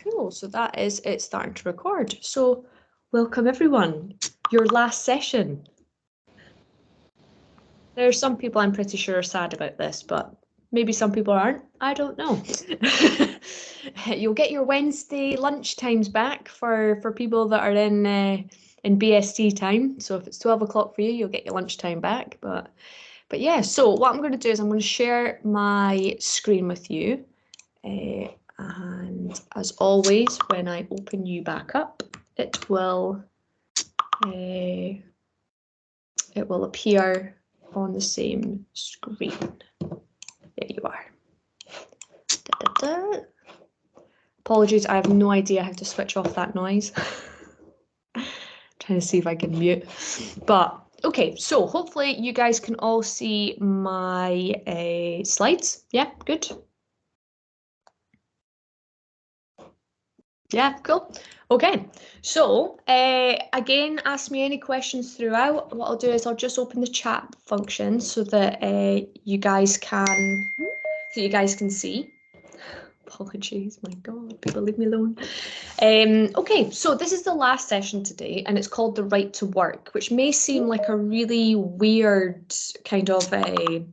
Cool, so that is it starting to record. So welcome everyone, your last session. There are some people I'm pretty sure are sad about this, but maybe some people aren't, I don't know. You'll get your Wednesday lunchtimes back for people that are in BST time. So if it's 12 o'clock for you, you'll get your lunchtime back. But yeah, so what I'm going to do is I'm going to share my screen with you. And as always, when I open you back up, it will appear on the same screen. There you are. Da, da, da. Apologies, I have no idea how to switch off that noise. Trying to see if I can mute. But okay, so hopefully you guys can all see my slides. Yeah, good. Yeah, cool. Okay, so again, ask me any questions throughout. What I'll do is I'll just open the chat function so that you guys can see. Apologies, my God, people leave me alone. Okay, so this is the last session today, and it's called the Right to Work, which may seem like a really weird kind of a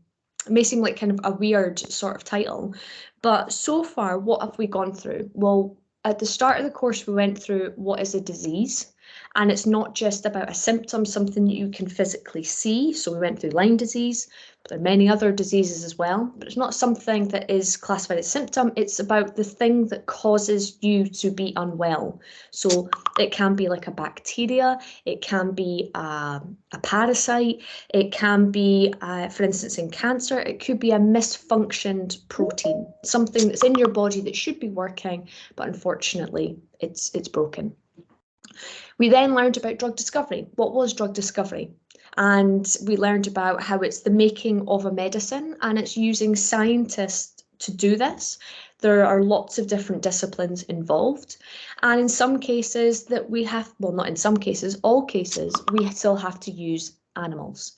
weird sort of title, but so far, what have we gone through? Well, at the start of the course, we went through what is a disease, and it's not just about a symptom, something that you can physically see. So we went through Lyme disease, but there are many other diseases as well, but it's not something that is classified as symptom. It's about the thing that causes you to be unwell. So it can be like a bacteria, it can be a parasite, it can be, for instance, in cancer, it could be a misfunctioned protein, something that's in your body that should be working, but unfortunately it's broken. We then learned about drug discovery. What was drug discovery? And we learned about how it's the making of a medicine, and it's using scientists to do this. There are lots of different disciplines involved. And in some cases that we have, well, not in some cases, all cases, we still have to use animals.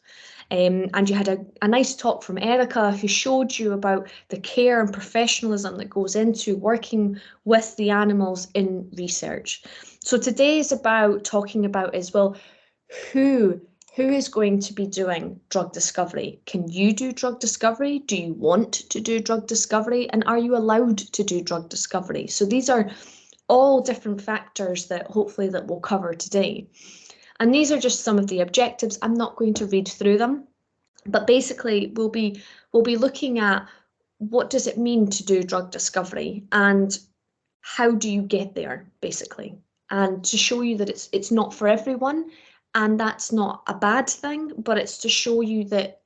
And you had a nice talk from Erica, who showed you about the care and professionalism that goes into working with the animals in research. So today is about talking about as well, who is going to be doing drug discovery? Can you do drug discovery? Do you want to do drug discovery? And are you allowed to do drug discovery? So these are all different factors that hopefully that we'll cover today. And these are just some of the objectives. I'm not going to read through them, but basically we'll be looking at what does it mean to do drug discovery and how do you get there, basically, and to show you that it's not for everyone, and that's not a bad thing, but it's to show you that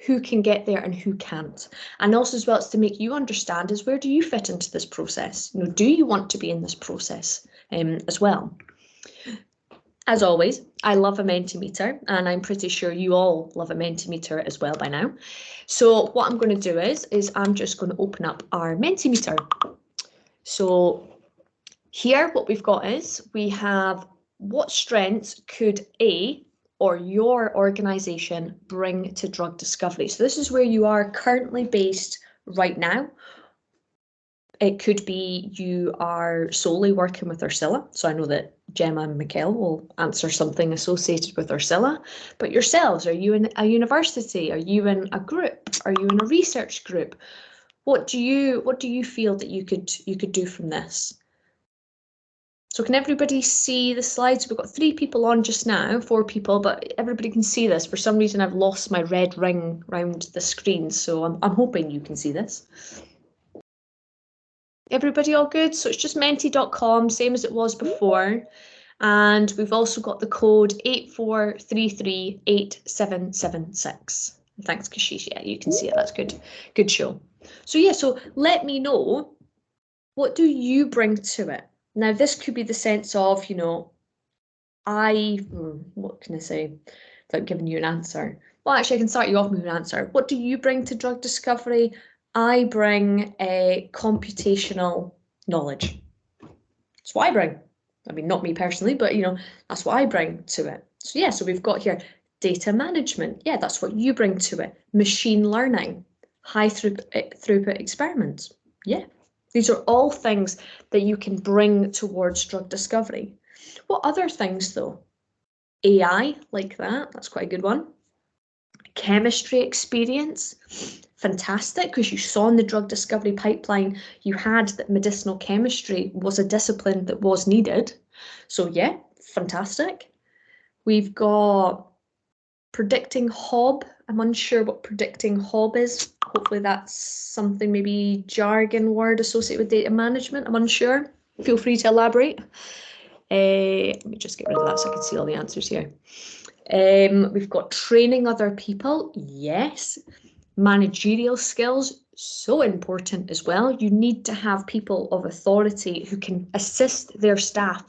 who can get there and who can't. And also as well, it's to make you understand is where do you fit into this process? You know, do you want to be in this process as well? As always, I love a Mentimeter, and I'm pretty sure you all love a Mentimeter as well by now. So what I'm going to do is I'm just going to open up our Mentimeter. So here what we've got is we have what strengths could or your organisation bring to drug discovery. So this is where you are currently based right now. It could be you are solely working with Ursula. So I know that Gemma and Mikkel will answer something associated with Ursula, but yourselves, are you in a university? Are you in a group? Are you in a research group? What do you feel that you could do from this? So can everybody see the slides? We've got 3 people on just now, 4 people, but everybody can see this. For some reason, I've lost my red ring around the screen, so I'm hoping you can see this. Everybody all good? So it's just menti.com, same as it was before. And we've also got the code 84338776. Thanks, Kashish. Yeah, you can see it. That's good. Good show. So yeah, so let me know, what do you bring to it? Now, this could be the sense of, you know, what can I say without giving you an answer? Well, actually, I can start you off with an answer. What do you bring to drug discovery? I bring a computational knowledge. That's what I bring. I mean, not me personally, but, you know, that's what I bring to it. So yeah, so we've got here data management. Yeah, that's what you bring to it. Machine learning, high throughput experiments. Yeah. These are all things that you can bring towards drug discovery. What other things though? AI, like that, that's quite a good one. Chemistry experience, fantastic, because you saw in the drug discovery pipeline, you had that medicinal chemistry was a discipline that was needed. So yeah, fantastic. We've got predicting HOB. I'm unsure what predicting HOB is. Hopefully that's something, maybe jargon word associated with data management. I'm unsure. Feel free to elaborate. Let me just get rid of that so I can see all the answers here. We've got training other people. Yes. Managerial skills, so important as well. You need to have people of authority who can assist their staff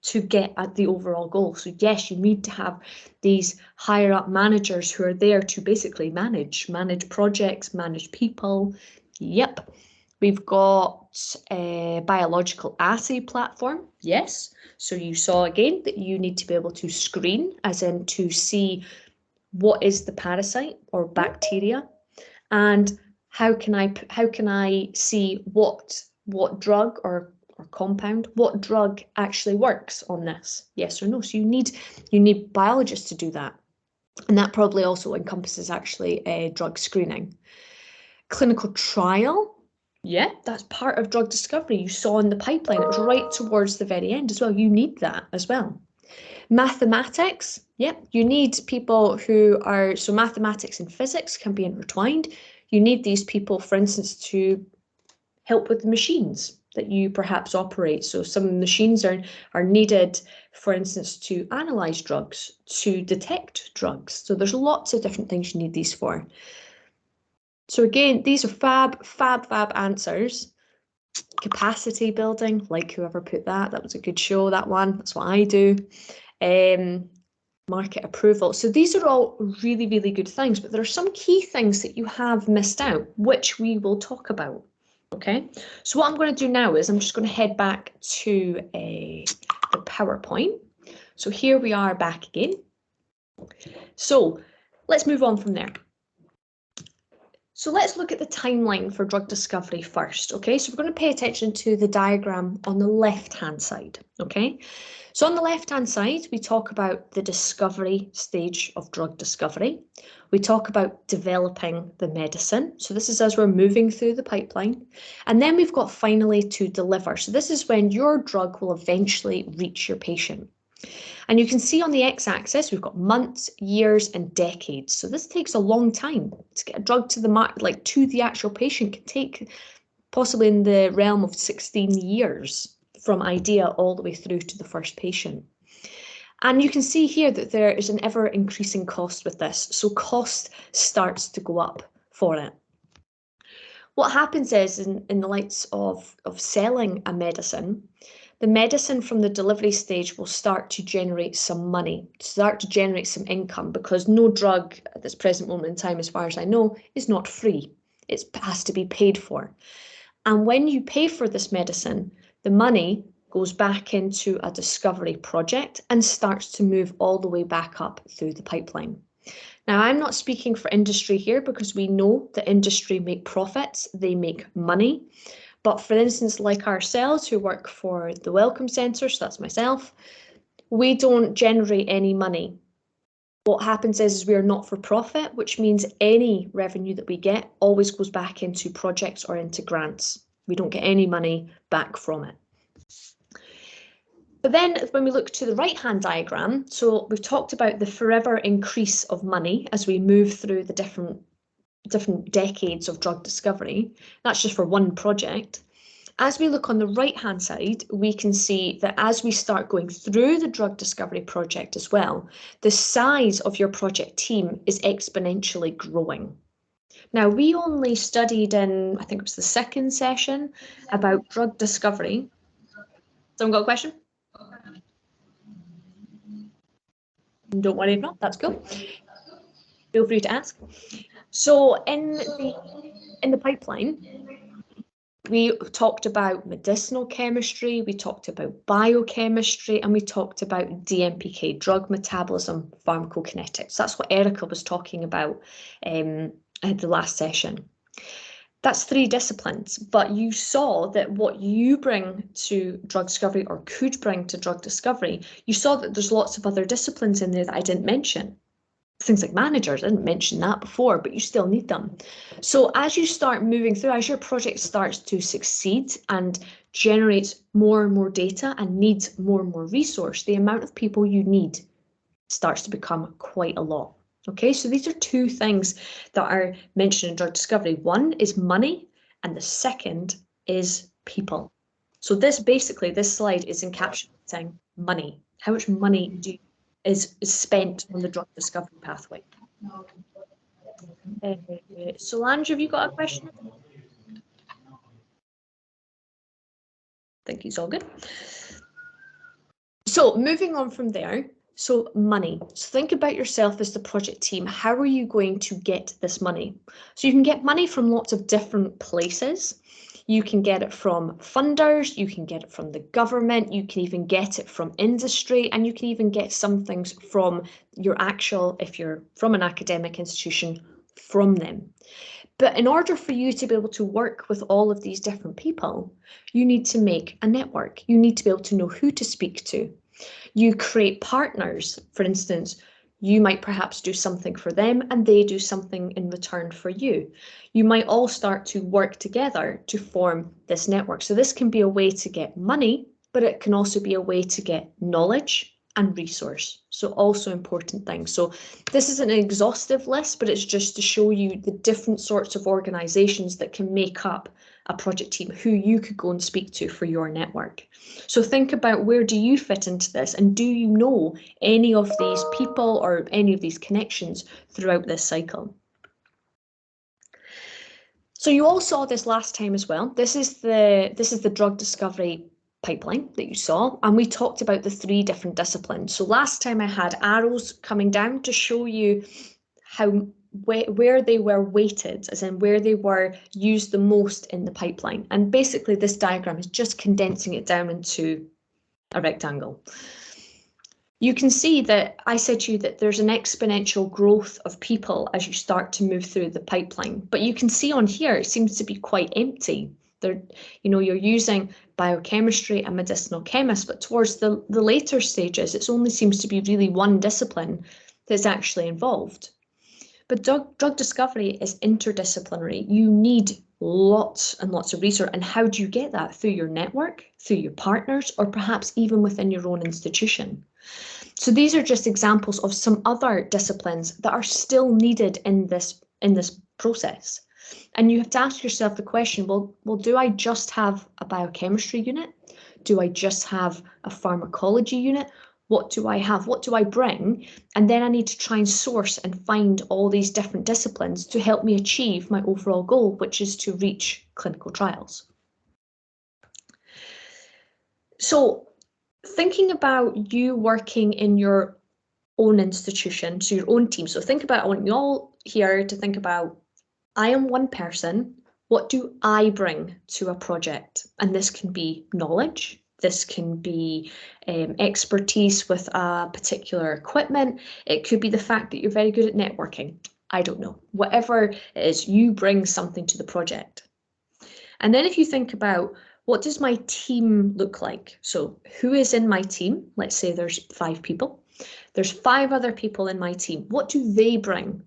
to get at the overall goal. So yes, you need to have these higher up managers who are there to basically manage projects, manage people. Yep. We've got a biological assay platform. Yes. So you saw again that you need to be able to screen, as in to see what is the parasite or bacteria, and how can I see what drug or compound, what drug actually works on this, yes or no. So you need biologists to do that, and that probably also encompasses actually drug screening. Clinical trial, yeah, that's part of drug discovery. You saw in the pipeline, it was right towards the very end as well. You need that as well. Mathematics, yeah, you need people who are, so mathematics and physics can be intertwined. You need these people, for instance, to help with the machines that you perhaps operate. So some machines are needed, for instance, to analyze drugs, to detect drugs. So there's lots of different things you need these for. So again, these are fab answers. Capacity building, like whoever put that was a good show, that one. That's what I do. Market approval. So these are all really, really good things, but there are some key things that you have missed out, which we will talk about. Okay, so what I'm going to do now is I'm just going to head back to the PowerPoint. So here we are back again. So let's move on from there. So let's look at the timeline for drug discovery first, okay? So we're going to pay attention to the diagram on the left-hand side, okay? So on the left-hand side, we talk about the discovery stage of drug discovery. We talk about developing the medicine. So this is as we're moving through the pipeline. And then we've got finally to deliver. So this is when your drug will eventually reach your patient. And you can see on the x-axis, we've got months, years, and decades. So this takes a long time to get a drug to the market, like to the actual patient, can take possibly in the realm of 16 years from idea all the way through to the first patient. And you can see here that there is an ever increasing cost with this. So cost starts to go up for it. What happens is in the lights of selling a medicine, the medicine from the delivery stage will start to generate some money, start to generate some income, because no drug at this present moment in time, as far as I know, is not free. It has to be paid for. And when you pay for this medicine, the money goes back into a discovery project and starts to move all the way back up through the pipeline. Now, I'm not speaking for industry here because we know that industry make profits, they make money. But for instance, like ourselves who work for the Welcome Centre, so that's myself, we don't generate any money. What happens is we are not for profit, which means any revenue that we get always goes back into projects or into grants. We don't get any money back from it. But then when we look to the right-hand diagram, so we've talked about the forever increase of money as we move through the different decades of drug discovery. That's just for one project. As we look on the right-hand side, we can see that as we start going through the drug discovery project as well, the size of your project team is exponentially growing. Now, we only studied in, I think it was the second session, about drug discovery. Someone got a question? Don't worry if not, that's cool. Feel free to ask. So in the pipeline, we talked about medicinal chemistry, we talked about biochemistry, and we talked about DMPK, drug metabolism, pharmacokinetics. That's what Erica was talking about at the last session. That's 3 disciplines, but you saw that what you bring to drug discovery or could bring to drug discovery, you saw that there's lots of other disciplines in there that I didn't mention. Things like managers, I didn't mention that before, but you still need them. So as you start moving through, as your project starts to succeed and generates more and more data and needs more and more resource, the amount of people you need starts to become quite a lot. Okay, so these are 2 things that are mentioned in drug discovery. One is money, and the second is people. So this slide is encapsulating money. How much money is spent on the drug discovery pathway? Solange, have you got a question? I think he's all good. So moving on from there, so money. So think about yourself as the project team. How are you going to get this money? So you can get money from lots of different places. You can get it from funders, you can get it from the government, you can even get it from industry, and you can even get some things from your actual, if you're from an academic institution, from them. But in order for you to be able to work with all of these different people, you need to make a network. You need to be able to know who to speak to. You create partners. For instance, you might perhaps do something for them and they do something in return for you. You might all start to work together to form this network. So this can be a way to get money, but it can also be a way to get knowledge and resource. So also important things. So this isn't an exhaustive list, but it's just to show you the different sorts of organizations that can make up a project team, who you could go and speak to for your network. So think about, where do you fit into this, and do you know any of these people or any of these connections throughout this cycle? So you all saw this last time as well. This is the drug discovery pipeline that you saw, and we talked about the 3 different disciplines. So last time I had arrows coming down to show you how where they were weighted, as in where they were used the most in the pipeline. And basically this diagram is just condensing it down into a rectangle. You can see that I said to you that there's an exponential growth of people as you start to move through the pipeline, but you can see on here it seems to be quite empty. There, you're using biochemistry and medicinal chemists, but towards the later stages, it only seems to be really one discipline that's actually involved. But drug discovery is interdisciplinary. You need lots and lots of research. And how do you get that? Through your network, through your partners, or perhaps even within your own institution. So these are just examples of some other disciplines that are still needed in this process. And you have to ask yourself the question, well, do I just have a biochemistry unit? Do I just have a pharmacology unit? What do I have? What do I bring? And then I need to try and source and find all these different disciplines to help me achieve my overall goal, which is to reach clinical trials. So thinking about you working in your own institution, so your own team. So think about, I want you all here to think about, I am one person. What do I bring to a project? And this can be knowledge. This can be expertise with a particular equipment. It could be the fact that you're very good at networking. I don't know. Whatever it is, you bring something to the project. And then if you think about, what does my team look like? So who is in my team? Let's say there's 5 people. There's 5 other people in my team. What do they bring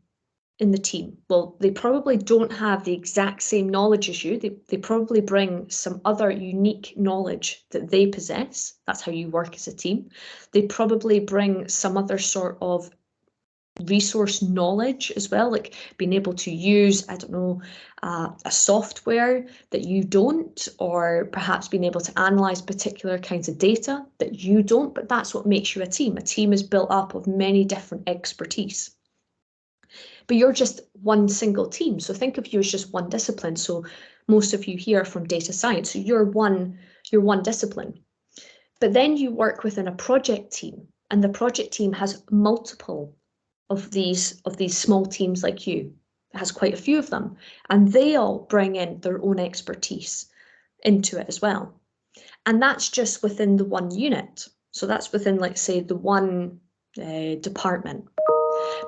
in the team? Well, they probably don't have the exact same knowledge as you. They probably bring some other unique knowledge that they possess. That's how you work as a team. They probably bring some other sort of resource knowledge as well, like being able to use, I don't know, a software that you don't, or perhaps being able to analyze particular kinds of data that you don't, but that's what makes you a team. A team is built up of many different expertise. But you're just one single team. So think of you as just one discipline. So most of you here are from data science. So you're one discipline. But then you work within a project team, and the project team has multiple of these small teams like you. It has quite a few of them, and they all bring in their own expertise into it as well. And that's just within the one unit. So that's within, let's say, the one department.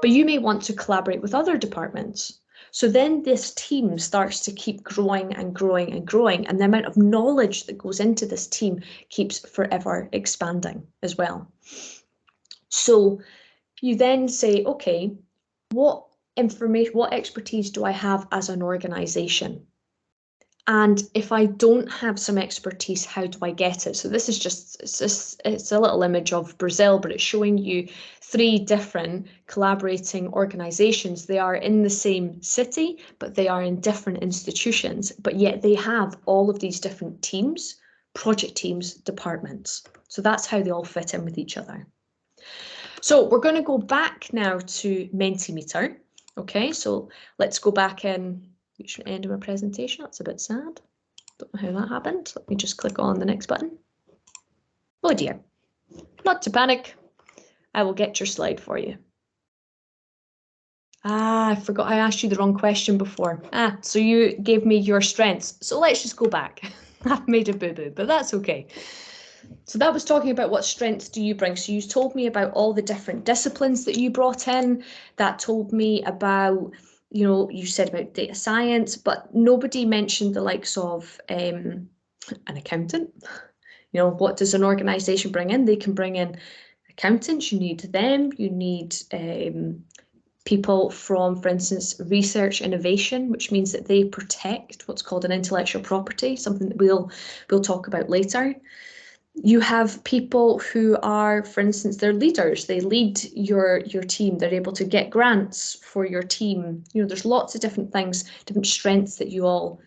But you may want to collaborate with other departments. So then this team starts to keep growing and growing and growing, and the amount of knowledge that goes into this team keeps forever expanding as well. So you then say, okay, what information, what expertise do I have as an organization? And if I don't have some expertise, how do I get it? So this is just, it's a little image of Brazil, but it's showing you 3 different collaborating organizations. They are in the same city, but they are in different institutions, but yet they have all of these different teams, project teams, departments. So that's how they all fit in with each other. So we're going to go back now to Mentimeter. Okay, so let's go back in. Reach the end of my presentation. That's a bit sad. Don't know how that happened. Let me just click on the next button. Oh dear. Not to panic. I will get your slide for you. I forgot I asked you the wrong question before. So you gave me your strengths. So let's just go back. I've made a boo-boo, but that's okay. So that was talking about what strengths do you bring. So you told me about all the different disciplines that you brought in. That told me about, you know, you said about data science, but nobody mentioned the likes of an accountant. You know, what does an organization bring in? They can bring in accountants, you need them, you need people from, for instance, research innovation, which means that they protect what's called an intellectual property, something that we'll talk about later. You have people who are, for instance, they're leaders. They lead your team. They're able to get grants for your team. You know, there's lots of different things, different strengths that you all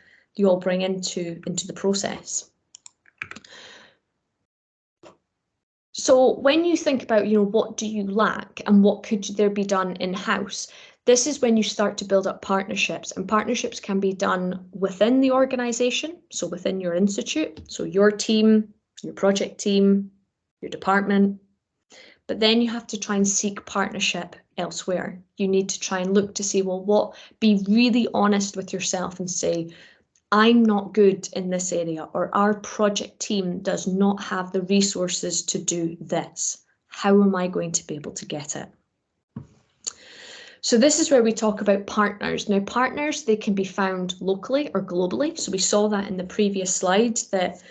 bring into the process. So when you think about, you know, what do you lack and what could there be done in-house, this is when you start to build up partnerships, and partnerships can be done within the organization, so within your institute, so your team, your project team, your department, but then you have to try and seek partnership elsewhere. You need to try and look to see, well, be really honest with yourself and say, I'm not good in this area, or our project team does not have the resources to do this. How am I going to be able to get it? So this is where we talk about partners. Now, partners, they can be found locally or globally. So we saw that in the previous slide, that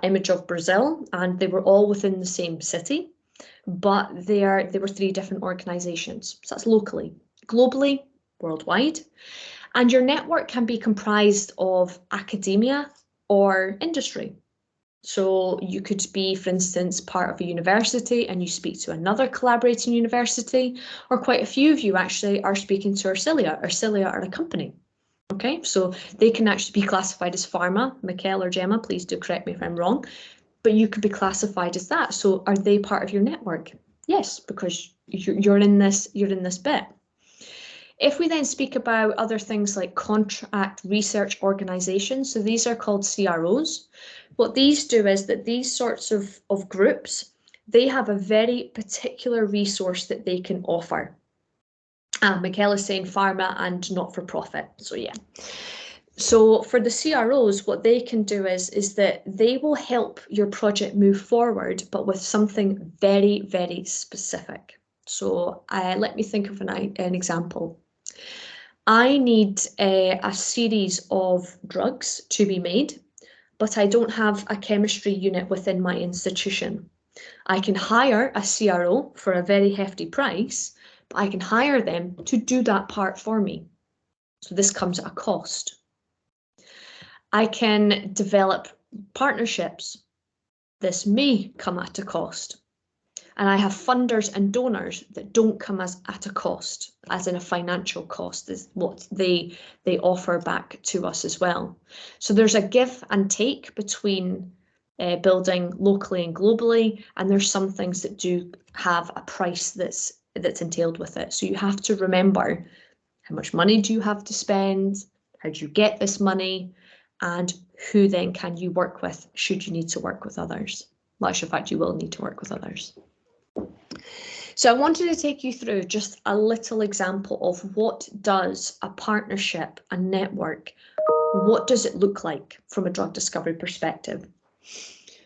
image of Brazil, and they were all within the same city, but they were 3 different organizations. So that's locally. Globally, worldwide. And your network can be comprised of academia or industry. So you could be, for instance, part of a university and you speak to another collaborating university, or quite a few of you actually are speaking to Arcilia. Arcilia are a company. Okay, so they can actually be classified as pharma. Mikkel or Gemma, please do correct me if I'm wrong, but you could be classified as that. So are they part of your network? Yes, because you're in this bit. If we then speak about other things like contract research organizations, so these are called CROs. What these do is that these sorts of groups, they have a very particular resource that they can offer. Mikkel is saying pharma and not-for-profit, so yeah. So for the CROs, what they can do is that they will help your project move forward, but with something very, very specific. So let me think of an example. I need a series of drugs to be made, but I don't have a chemistry unit within my institution. I can hire a CRO for a very hefty price, but I can hire them to do that part for me. So this comes at a cost. I can develop partnerships. This may come at a cost. And I have funders and donors that don't come at a cost, as in a financial cost, is what they offer back to us as well. So there's a give and take between building locally and globally, and there's some things that do have a price that's entailed with it. So you have to remember, how much money do you have to spend? How do you get this money? And who then can you work with should you need to work with others? Well, in fact, you will need to work with others. So I wanted to take you through just a little example of what does a partnership, a network, what does it look like from a drug discovery perspective?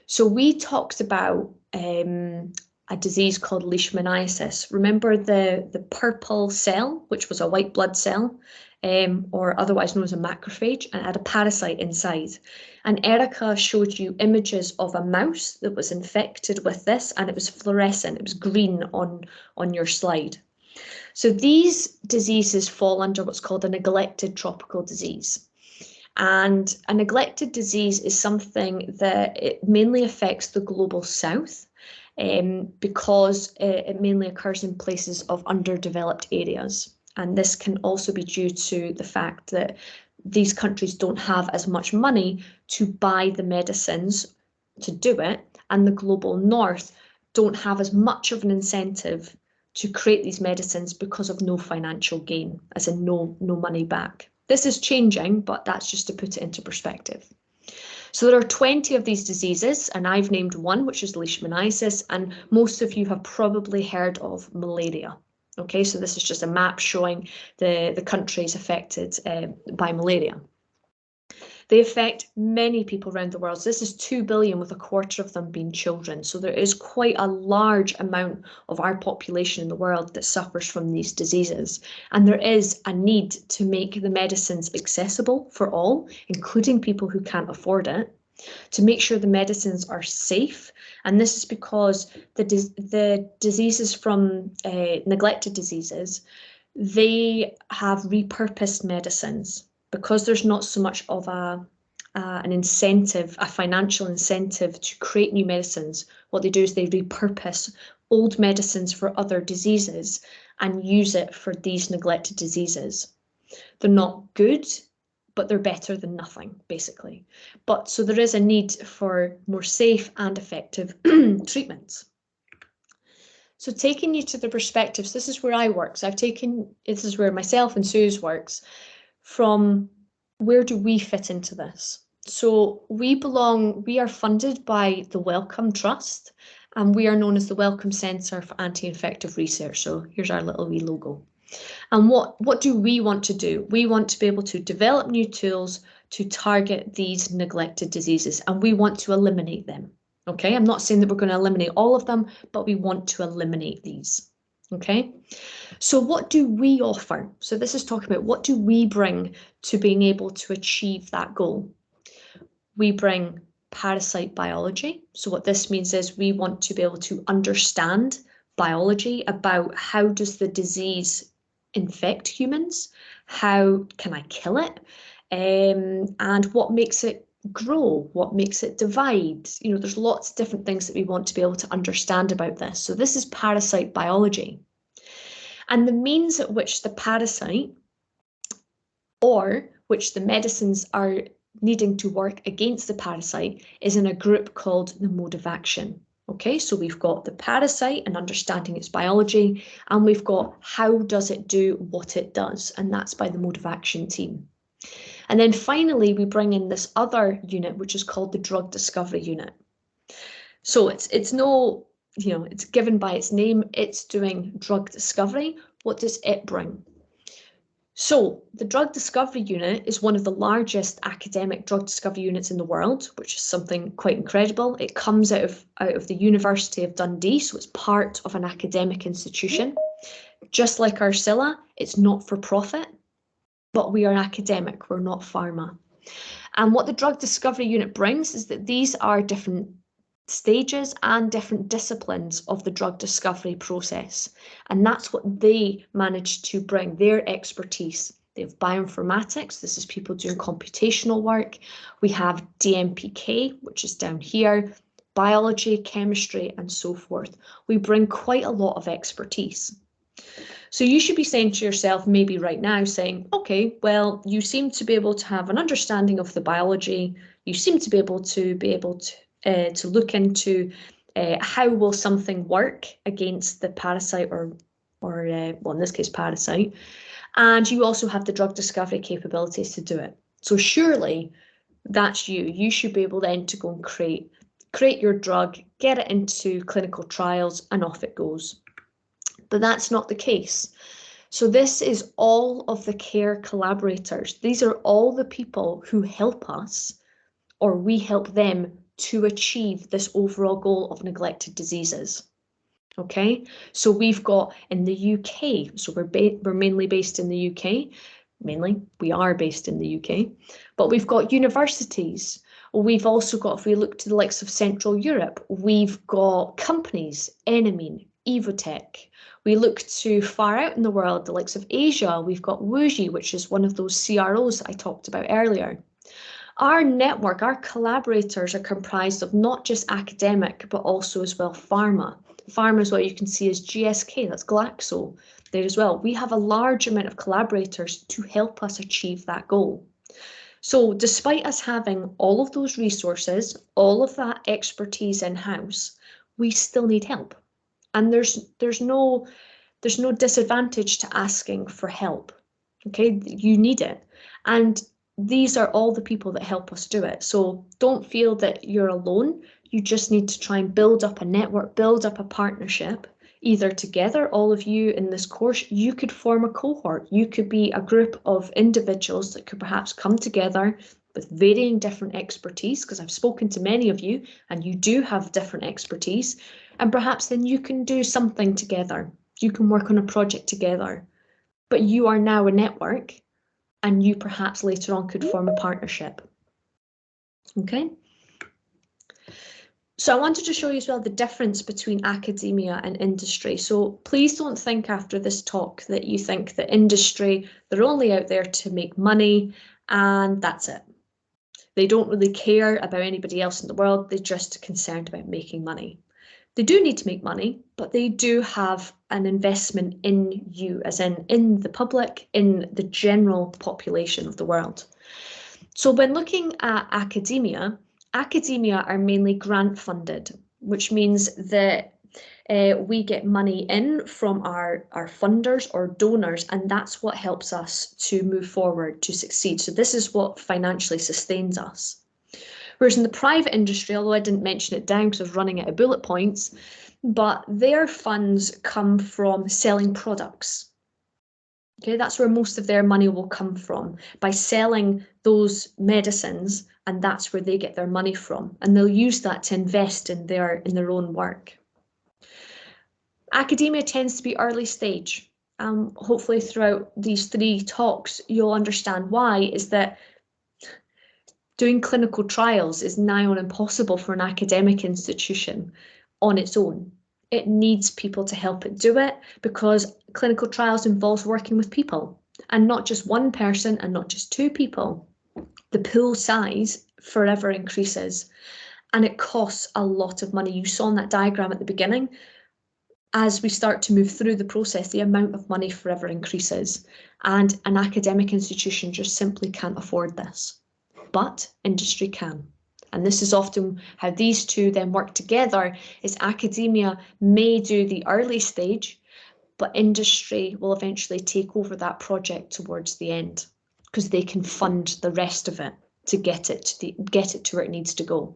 So we talked about a disease called leishmaniasis. Remember the purple cell, which was a white blood cell, or otherwise known as a macrophage, and had a parasite inside. And Erica showed you images of a mouse that was infected with this, and it was fluorescent, it was green on your slide. So these diseases fall under what's called a neglected tropical disease. And a neglected disease is something that it mainly affects the global south, because it mainly occurs in places of underdeveloped areas. And this can also be due to the fact that these countries don't have as much money to buy the medicines to do it, and the global north don't have as much of an incentive to create these medicines because of no financial gain, as in no money back. This is changing, but that's just to put it into perspective. So there are 20 of these diseases, and I've named one, which is leishmaniasis, and most of you have probably heard of malaria. Okay, so this is just a map showing the countries affected by malaria. They affect many people around the world. So this is 2 billion, with a quarter of them being children. So there is quite a large amount of our population in the world that suffers from these diseases. And there is a need to make the medicines accessible for all, including people who can't afford it, to make sure the medicines are safe. And this is because the diseases from neglected diseases, they have repurposed medicines. Because there's not so much of an incentive, a financial incentive to create new medicines, what they do is they repurpose old medicines for other diseases and use it for these neglected diseases. They're not good, but they're better than nothing, basically. But so there is a need for more safe and effective treatments. So taking you to the perspectives, this is where I work. So this is where myself and Suze works. From where do we fit into this? So we are funded by the Wellcome Trust, and we are known as the Wellcome Centre for Anti-Infective Research. So here's our little wee logo. And what do we want to do? We want to be able to develop new tools to target these neglected diseases, and we want to eliminate them. Okay, I'm not saying that we're going to eliminate all of them, but we want to eliminate these. Okay. So what do we offer? So this is talking about what do we bring to being able to achieve that goal? We bring parasite biology. So what this means is we want to be able to understand biology about how does the disease infect humans? How can I kill it? And what makes it grow? What makes it divide? You know, there's lots of different things that we want to be able to understand about this. So this is parasite biology. And the means at which the parasite, or which the medicines are needing to work against the parasite, is in a group called the mode of action. Okay, so we've got the parasite and understanding its biology, and we've got how does it do what it does, and that's by the mode of action team. And then finally, we bring in this other unit, which is called the drug discovery unit. So it's no, you know, it's given by its name, it's doing drug discovery. What does it bring? So the drug discovery unit is one of the largest academic drug discovery units in the world, which is something quite incredible. It comes out of the University of Dundee, so it's part of an academic institution. Just like Arcilla, it's not for profit, but we are academic, we're not pharma. And what the drug discovery unit brings is that these are different stages and different disciplines of the drug discovery process. And that's what they manage to bring, their expertise. They have bioinformatics, this is people doing computational work. We have DMPK, which is down here, biology, chemistry, and so forth. We bring quite a lot of expertise. So you should be saying to yourself, maybe right now, saying, okay, well, you seem to be able to have an understanding of the biology. You seem to be able to look into how will something work against the parasite or well, in this case, parasite. And you also have the drug discovery capabilities to do it. So surely that's you. You should be able then to go and create your drug, get it into clinical trials, and off it goes. But that's not the case. So this is all of the CARE collaborators. These are all the people who help us, or we help them, to achieve this overall goal of neglected diseases. Okay, so we've got in the UK, so we're mainly based in the UK, we are based in the UK, but we've got universities. We've also got, if we look to the likes of Central Europe, we've got companies, Enemine, Evotech. We look to far out in the world, the likes of Asia, we've got Wuji, which is one of those CROs that I talked about earlier. Our network, our collaborators are comprised of not just academic, but also as well pharma. Pharma is what you can see as GSK, that's Glaxo there as well. We have a large amount of collaborators to help us achieve that goal. So despite us having all of those resources, all of that expertise in-house, we still need help. And there's no disadvantage to asking for help. Okay, you need it. And these are all the people that help us do it. So don't feel that you're alone. You just need to try and build up a network, build up a partnership, either together, all of you in this course. You could form a cohort. You could be a group of individuals that could perhaps come together with varying different expertise, because I've spoken to many of you and you do have different expertise, and perhaps then you can do something together. You can work on a project together, but you are now a network, and you perhaps later on could form a partnership. Okay. So I wanted to show you as well the difference between academia and industry. So please don't think after this talk that you think that industry, they're only out there to make money and that's it. They don't really care about anybody else in the world. They're just concerned about making money. They do need to make money, but they do have an investment in you, as in the public, in the general population of the world. So when looking at academia are mainly grant funded, which means that we get money in from our funders or donors, and that's what helps us to move forward, to succeed. So this is what financially sustains us. Whereas in the private industry, although I didn't mention it down because I was running out of bullet points, but their funds come from selling products. Okay, that's where most of their money will come from, by selling those medicines, and that's where they get their money from, and they'll use that to invest in their own work. Academia tends to be early stage. Hopefully throughout these 3 talks, you'll understand why, is that doing clinical trials is nigh on impossible for an academic institution on its own. It needs people to help it do it, because clinical trials involves working with people, and not just one person and not just 2 people. The pool size forever increases, and it costs a lot of money. You saw in that diagram at the beginning, as we start to move through the process, the amount of money forever increases, and an academic institution just simply can't afford this. But industry can. And this is often how these two then work together, is academia may do the early stage, but industry will eventually take over that project towards the end, because they can fund the rest of it to get it to where it needs to go.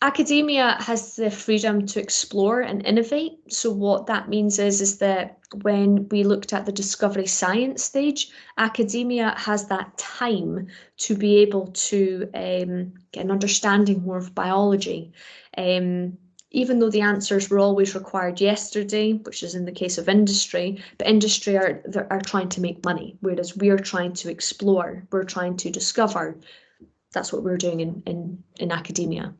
Academia has the freedom to explore and innovate. So what that means is that when we looked at the discovery science stage, academia has that time to be able to get an understanding more of biology. Even though the answers were always required yesterday, which is in the case of industry, but industry are trying to make money, whereas we're trying to explore, we're trying to discover. That's what we're doing in academia.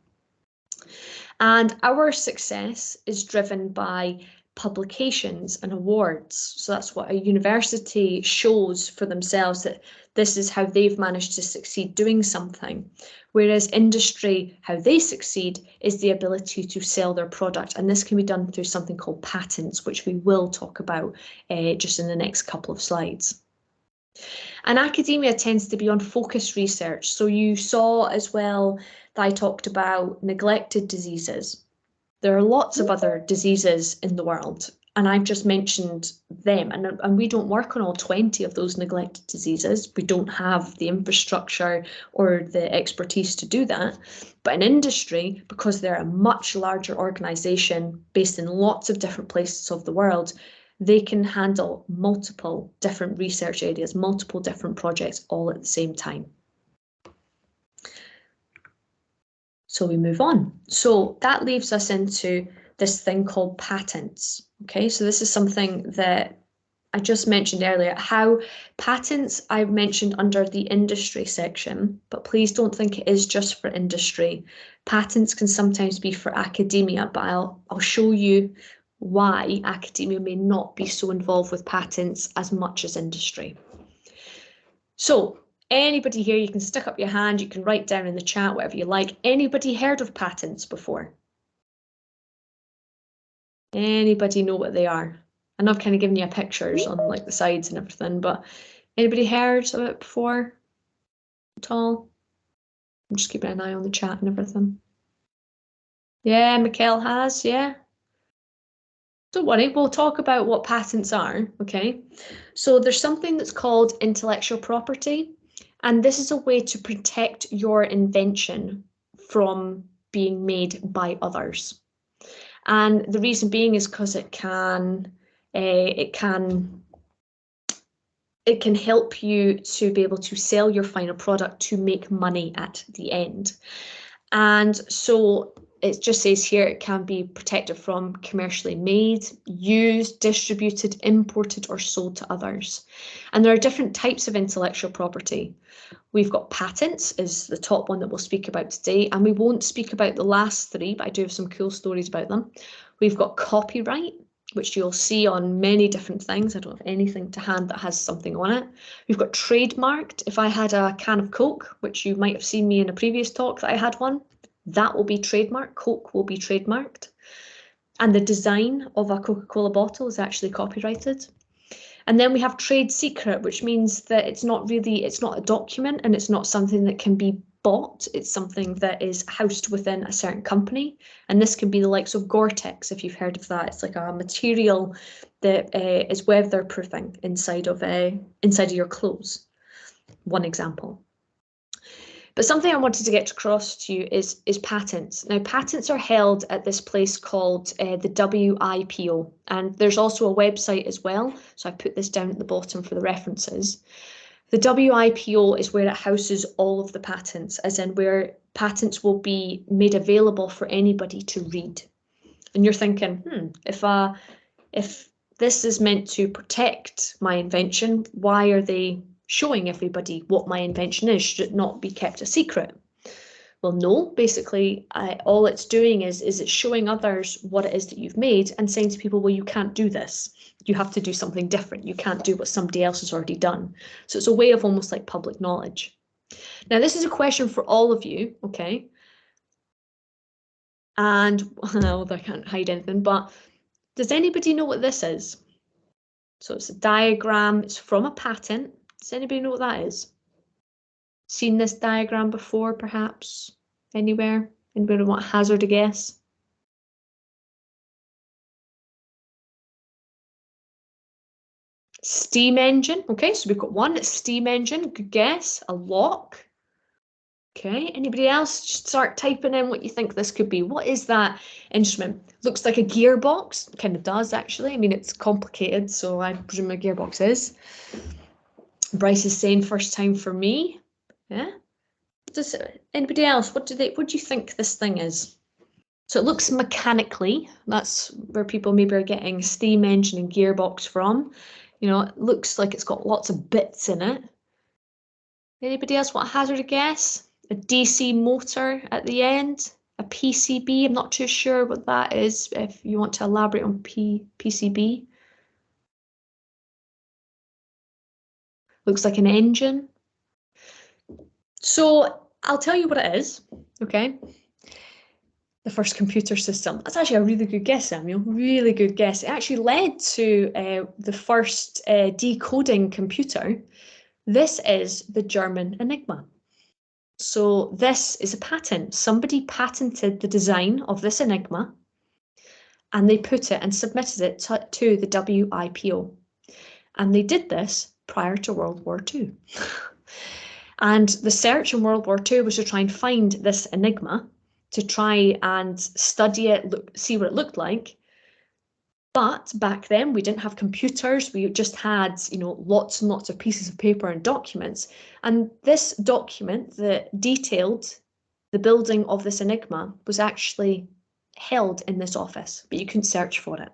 And our success is driven by publications and awards. So that's what a university shows for themselves, that this is how they've managed to succeed doing something. Whereas industry, how they succeed is the ability to sell their product. And this can be done through something called patents, which we will talk about just in the next couple of slides. And academia tends to be on focused research. So you saw as well that I talked about neglected diseases. There are lots of other diseases in the world, and I've just mentioned them. And we don't work on all 20 of those neglected diseases. We don't have the infrastructure or the expertise to do that. But in industry, because they're a much larger organisation based in lots of different places of the world, they can handle multiple different research areas, multiple different projects all at the same time. So we move on. So that leaves us into this thing called patents. Okay, so this is something that I just mentioned earlier, how patents I mentioned under the industry section, but please don't think it is just for industry. Patents can sometimes be for academia, but I'll show you why academia may not be so involved with patents as much as industry. So anybody here, you can stick up your hand, you can write down in the chat, whatever you like. Anybody heard of patents before? Anybody know what they are? I know I've kind of given you pictures on like the sides and everything, but anybody heard of it before at all? I'm just keeping an eye on the chat and everything. Yeah, Mikhail has, yeah. Don't worry, we'll talk about what patents are, okay? So there's something that's called intellectual property, and this is a way to protect your invention from being made by others. And the reason being is because it can help you to be able to sell your final product to make money at the end. And so it just says here it can be protected from commercially made, used, distributed, imported, or sold to others. And there are different types of intellectual property. We've got patents is the top one that we'll speak about today, and we won't speak about the last three, but I do have some cool stories about them. We've got copyright, which you'll see on many different things. I don't have anything to hand that has something on it. We've got trademarked. If I had a can of Coke, which you might have seen me in a previous talk that I had one, that will be trademarked. Coke will be trademarked. And the design of a Coca-Cola bottle is actually copyrighted. And then we have trade secret, which means that it's not a document and it's not something that can be bought. It's something that is housed within a certain company. And this can be the likes of Gore-Tex, if you've heard of that. It's like a material that is weatherproofing inside of your clothes. One example. But something I wanted to get across to you is patents. Now, patents are held at this place called the WIPO, and there's also a website as well. So I put this down at the bottom for the references. The WIPO is where it houses all of the patents, as in where patents will be made available for anybody to read. And you're thinking, if this is meant to protect my invention, why are they showing everybody what my invention is? Should it not be kept a secret? Well, no, basically, all it's doing is it's showing others what it is that you've made and saying to people, well, you can't do this. You have to do something different. You can't do what somebody else has already done. So it's a way of almost like public knowledge. Now, this is a question for all of you, okay? And I can't hide anything, but does anybody know what this is? So it's a diagram, it's from a patent. Does anybody know what that is? Seen this diagram before, perhaps? Anywhere? Anybody want to hazard a guess? Steam engine. Okay, so we've got one, it's steam engine. Good guess. A lock. Okay, anybody else? Just start typing in what you think this could be. What is that instrument? Looks like a gearbox. Kind of does, actually. I mean, it's complicated, so I presume a gearbox is. Bryce is saying first time for me. Yeah. Does anybody else? What do you think this thing is? So it looks mechanically. That's where people maybe are getting steam engine and gearbox from. You know, it looks like it's got lots of bits in it. Anybody else want to hazard a guess? A DC motor at the end? A PCB? I'm not too sure what that is. If you want to elaborate on PCB. Looks like an engine. So I'll tell you what it is, okay? The first computer system. That's actually a really good guess, Samuel. Really good guess. It actually led to the first decoding computer. This is the German Enigma. So this is a patent. Somebody patented the design of this Enigma and they put it and submitted it to the WIPO. And they did this prior to World War II. And the search in World War II was to try and find this Enigma, to try and study it, see what it looked like. But back then we didn't have computers. We just had, you know, lots and lots of pieces of paper and documents. And this document that detailed the building of this Enigma was actually held in this office, but you couldn't search for it.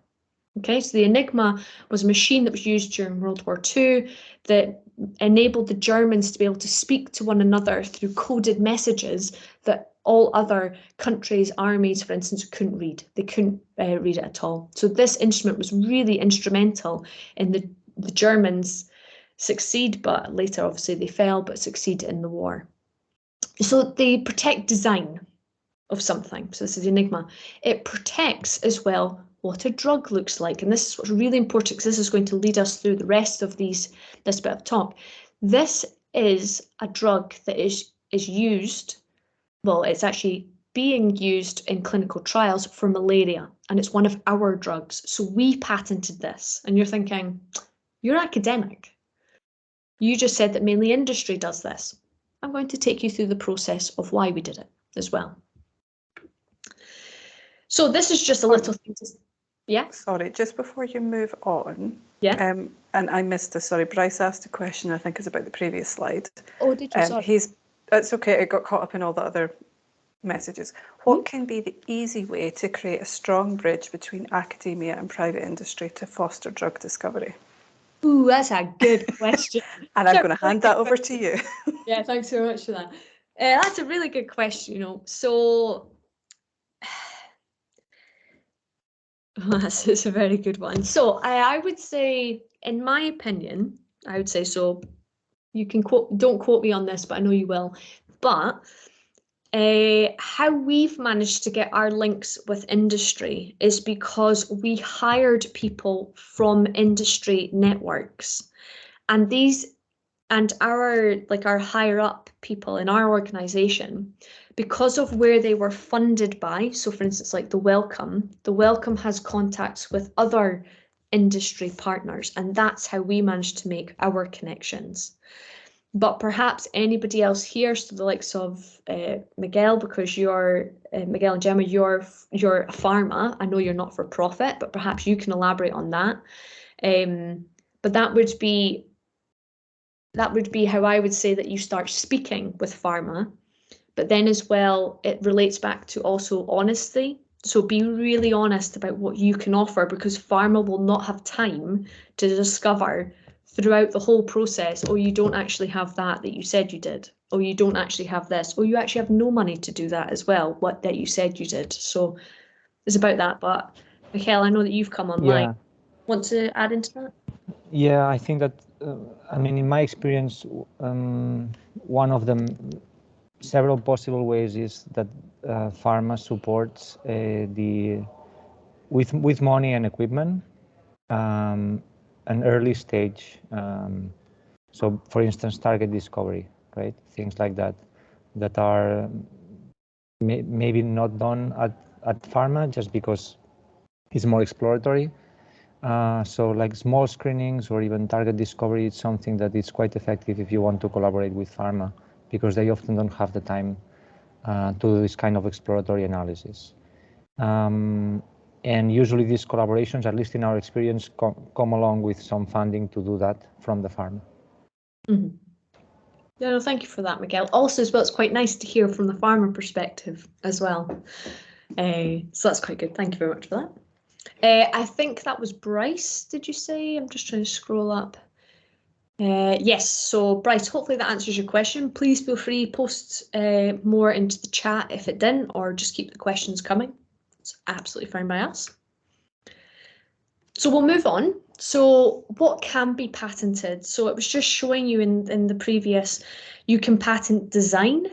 Okay, so the Enigma was a machine that was used during World War II that enabled the Germans to be able to speak to one another through coded messages that all other countries, armies, for instance, couldn't read. They couldn't read it at all. So this instrument was really instrumental in the Germans succeed, but later obviously they fell, but succeed in the war. So they protect design of something. So this is the Enigma. It protects as well what a drug looks like. And this is what's really important, because this is going to lead us through the rest of this bit of talk. This is a drug that is used, well, it's actually being used in clinical trials for malaria, and it's one of our drugs. So we patented this. And you're thinking, you're academic. You just said that mainly industry does this. I'm going to take you through the process of why we did it as well. So this is just a little thing to, yeah. Sorry, just before you move on. Yeah. And I missed this. Sorry, Bryce asked a question. I think it's about the previous slide. Oh, did you? Sorry. It's okay. I got caught up in all the other messages. What can be the easy way to create a strong bridge between academia and private industry to foster drug discovery? Ooh, that's a good question. And I'm going to hand that over to you. Yeah, thanks so much for that. That's a really good question, you know. So it's a very good one. So I would say, in my opinion, I would say, so you can don't quote me on this, but I know you will. But how we've managed to get our links with industry is because we hired people from industry networks, and our higher up people in our organization, because of where they were funded by. So for instance, like the Wellcome has contacts with other industry partners, and that's how we managed to make our connections. But perhaps anybody else here, so the likes of Miguel, because you're Miguel and Gemma, you're a pharma. I know you're not for profit, but perhaps you can elaborate on that. But that would be how I would say that you start speaking with pharma. But then as well, it relates back to also honesty. So be really honest about what you can offer, because pharma will not have time to discover throughout the whole process, or you don't actually have that you said you did, or you don't actually have this, or you actually have no money to do that as well, that you said you did. So it's about that. But Michael, I know that you've come online. Yeah. Want to add into that? Yeah, I think that, I mean, in my experience, one of the several possible ways is that pharma supports with money and equipment, an early stage. So for instance, target discovery, right? Things like that are maybe not done at pharma just because it's more exploratory. So like small screenings or even target discovery is something that is quite effective if you want to collaborate with pharma, because they often don't have the time to do this kind of exploratory analysis. And usually these collaborations, at least in our experience, come along with some funding to do that from the pharma. Mm-hmm. Yeah, no, thank you for that, Miguel. Also, as well, it's quite nice to hear from the farmer perspective as well. So that's quite good. Thank you very much for that. I think that was Bryce, did you say? I'm just trying to scroll up. Yes, so Bryce, hopefully that answers your question. Please feel free, post more into the chat if it didn't, or just keep the questions coming. It's absolutely fine by us. So we'll move on. So what can be patented? So it was just showing you in the previous, you can patent design.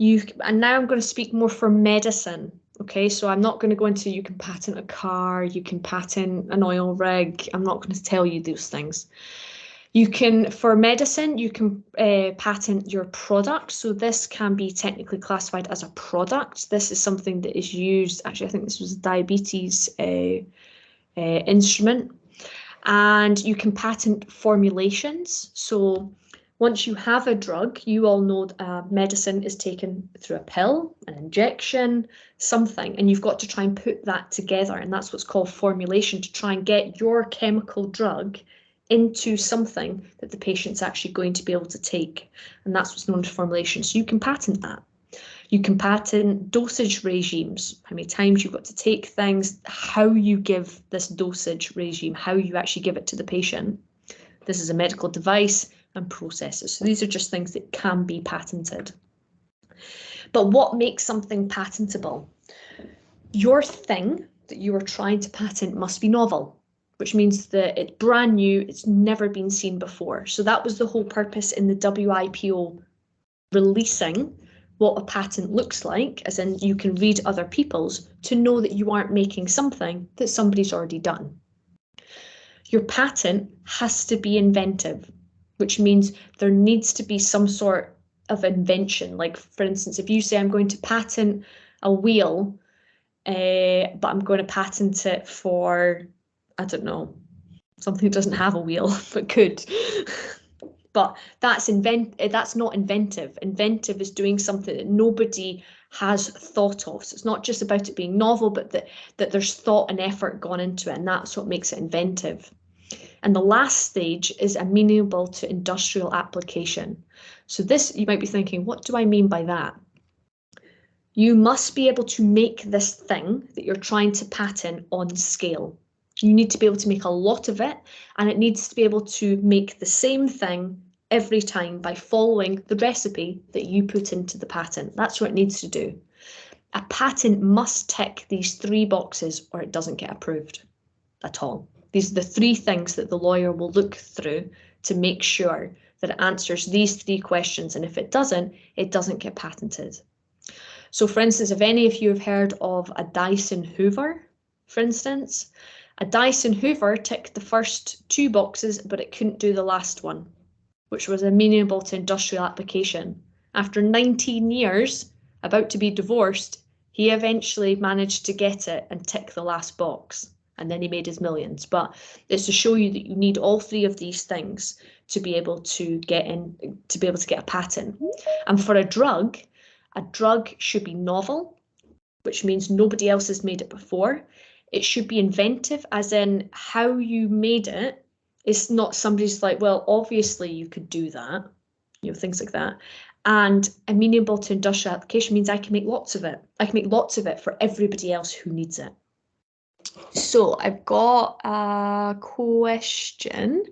And now I'm going to speak more for medicine. Okay, so I'm not going to go into you can patent a car, you can patent an oil rig. I'm not going to tell you those things. You can, for medicine, you can patent your product. So this can be technically classified as a product. This is something that is used, actually, I think this was a diabetes instrument. And you can patent formulations. So once you have a drug, you all know medicine is taken through a pill, an injection, something, and you've got to try and put that together. And that's what's called formulation, to try and get your chemical drug into something that the patient's actually going to be able to take. And that's what's known as formulation. So you can patent that. You can patent dosage regimes, how many times you've got to take things, how you give this dosage regime, how you actually give it to the patient. This is a medical device, and processes. So these are just things that can be patented. But what makes something patentable? Your thing that you are trying to patent must be novel, which means that it's brand new, it's never been seen before. So that was the whole purpose in the WIPO releasing what a patent looks like, as in you can read other people's to know that you aren't making something that somebody's already done. Your patent has to be inventive, which means there needs to be some sort of invention. Like, for instance, if you say, I'm going to patent a wheel, but I'm going to patent it for, I don't know, something that doesn't have a wheel, but could. But that's not inventive. Inventive is doing something that nobody has thought of. So it's not just about it being novel, but that there's thought and effort gone into it, and that's what makes it inventive. And the last stage is amenable to industrial application. So this, you might be thinking, what do I mean by that? You must be able to make this thing that you're trying to patent on scale. You need to be able to make a lot of it, and it needs to be able to make the same thing every time by following the recipe that you put into the patent. That's what it needs to do. A patent must tick these 3 boxes or it doesn't get approved at all. These are the 3 things that the lawyer will look through to make sure that it answers these 3 questions, and if it doesn't get patented. So for instance, if any of you have heard of a Dyson Hoover, for instance, a Dyson Hoover ticked the first 2 boxes, but it couldn't do the last one, which was amenable to industrial application. After 19 years, about to be divorced, he eventually managed to get it and tick the last box, and then he made his millions. But it's to show you that you need all 3 of these things to be able to get a patent. And for a drug should be novel, which means nobody else has made it before. It should be inventive, as in how you made it. It's not somebody's like, well, obviously you could do that, things like that. And amenable to industrial application means I can make lots of it. I can make lots of it for everybody else who needs it. So I've got a question.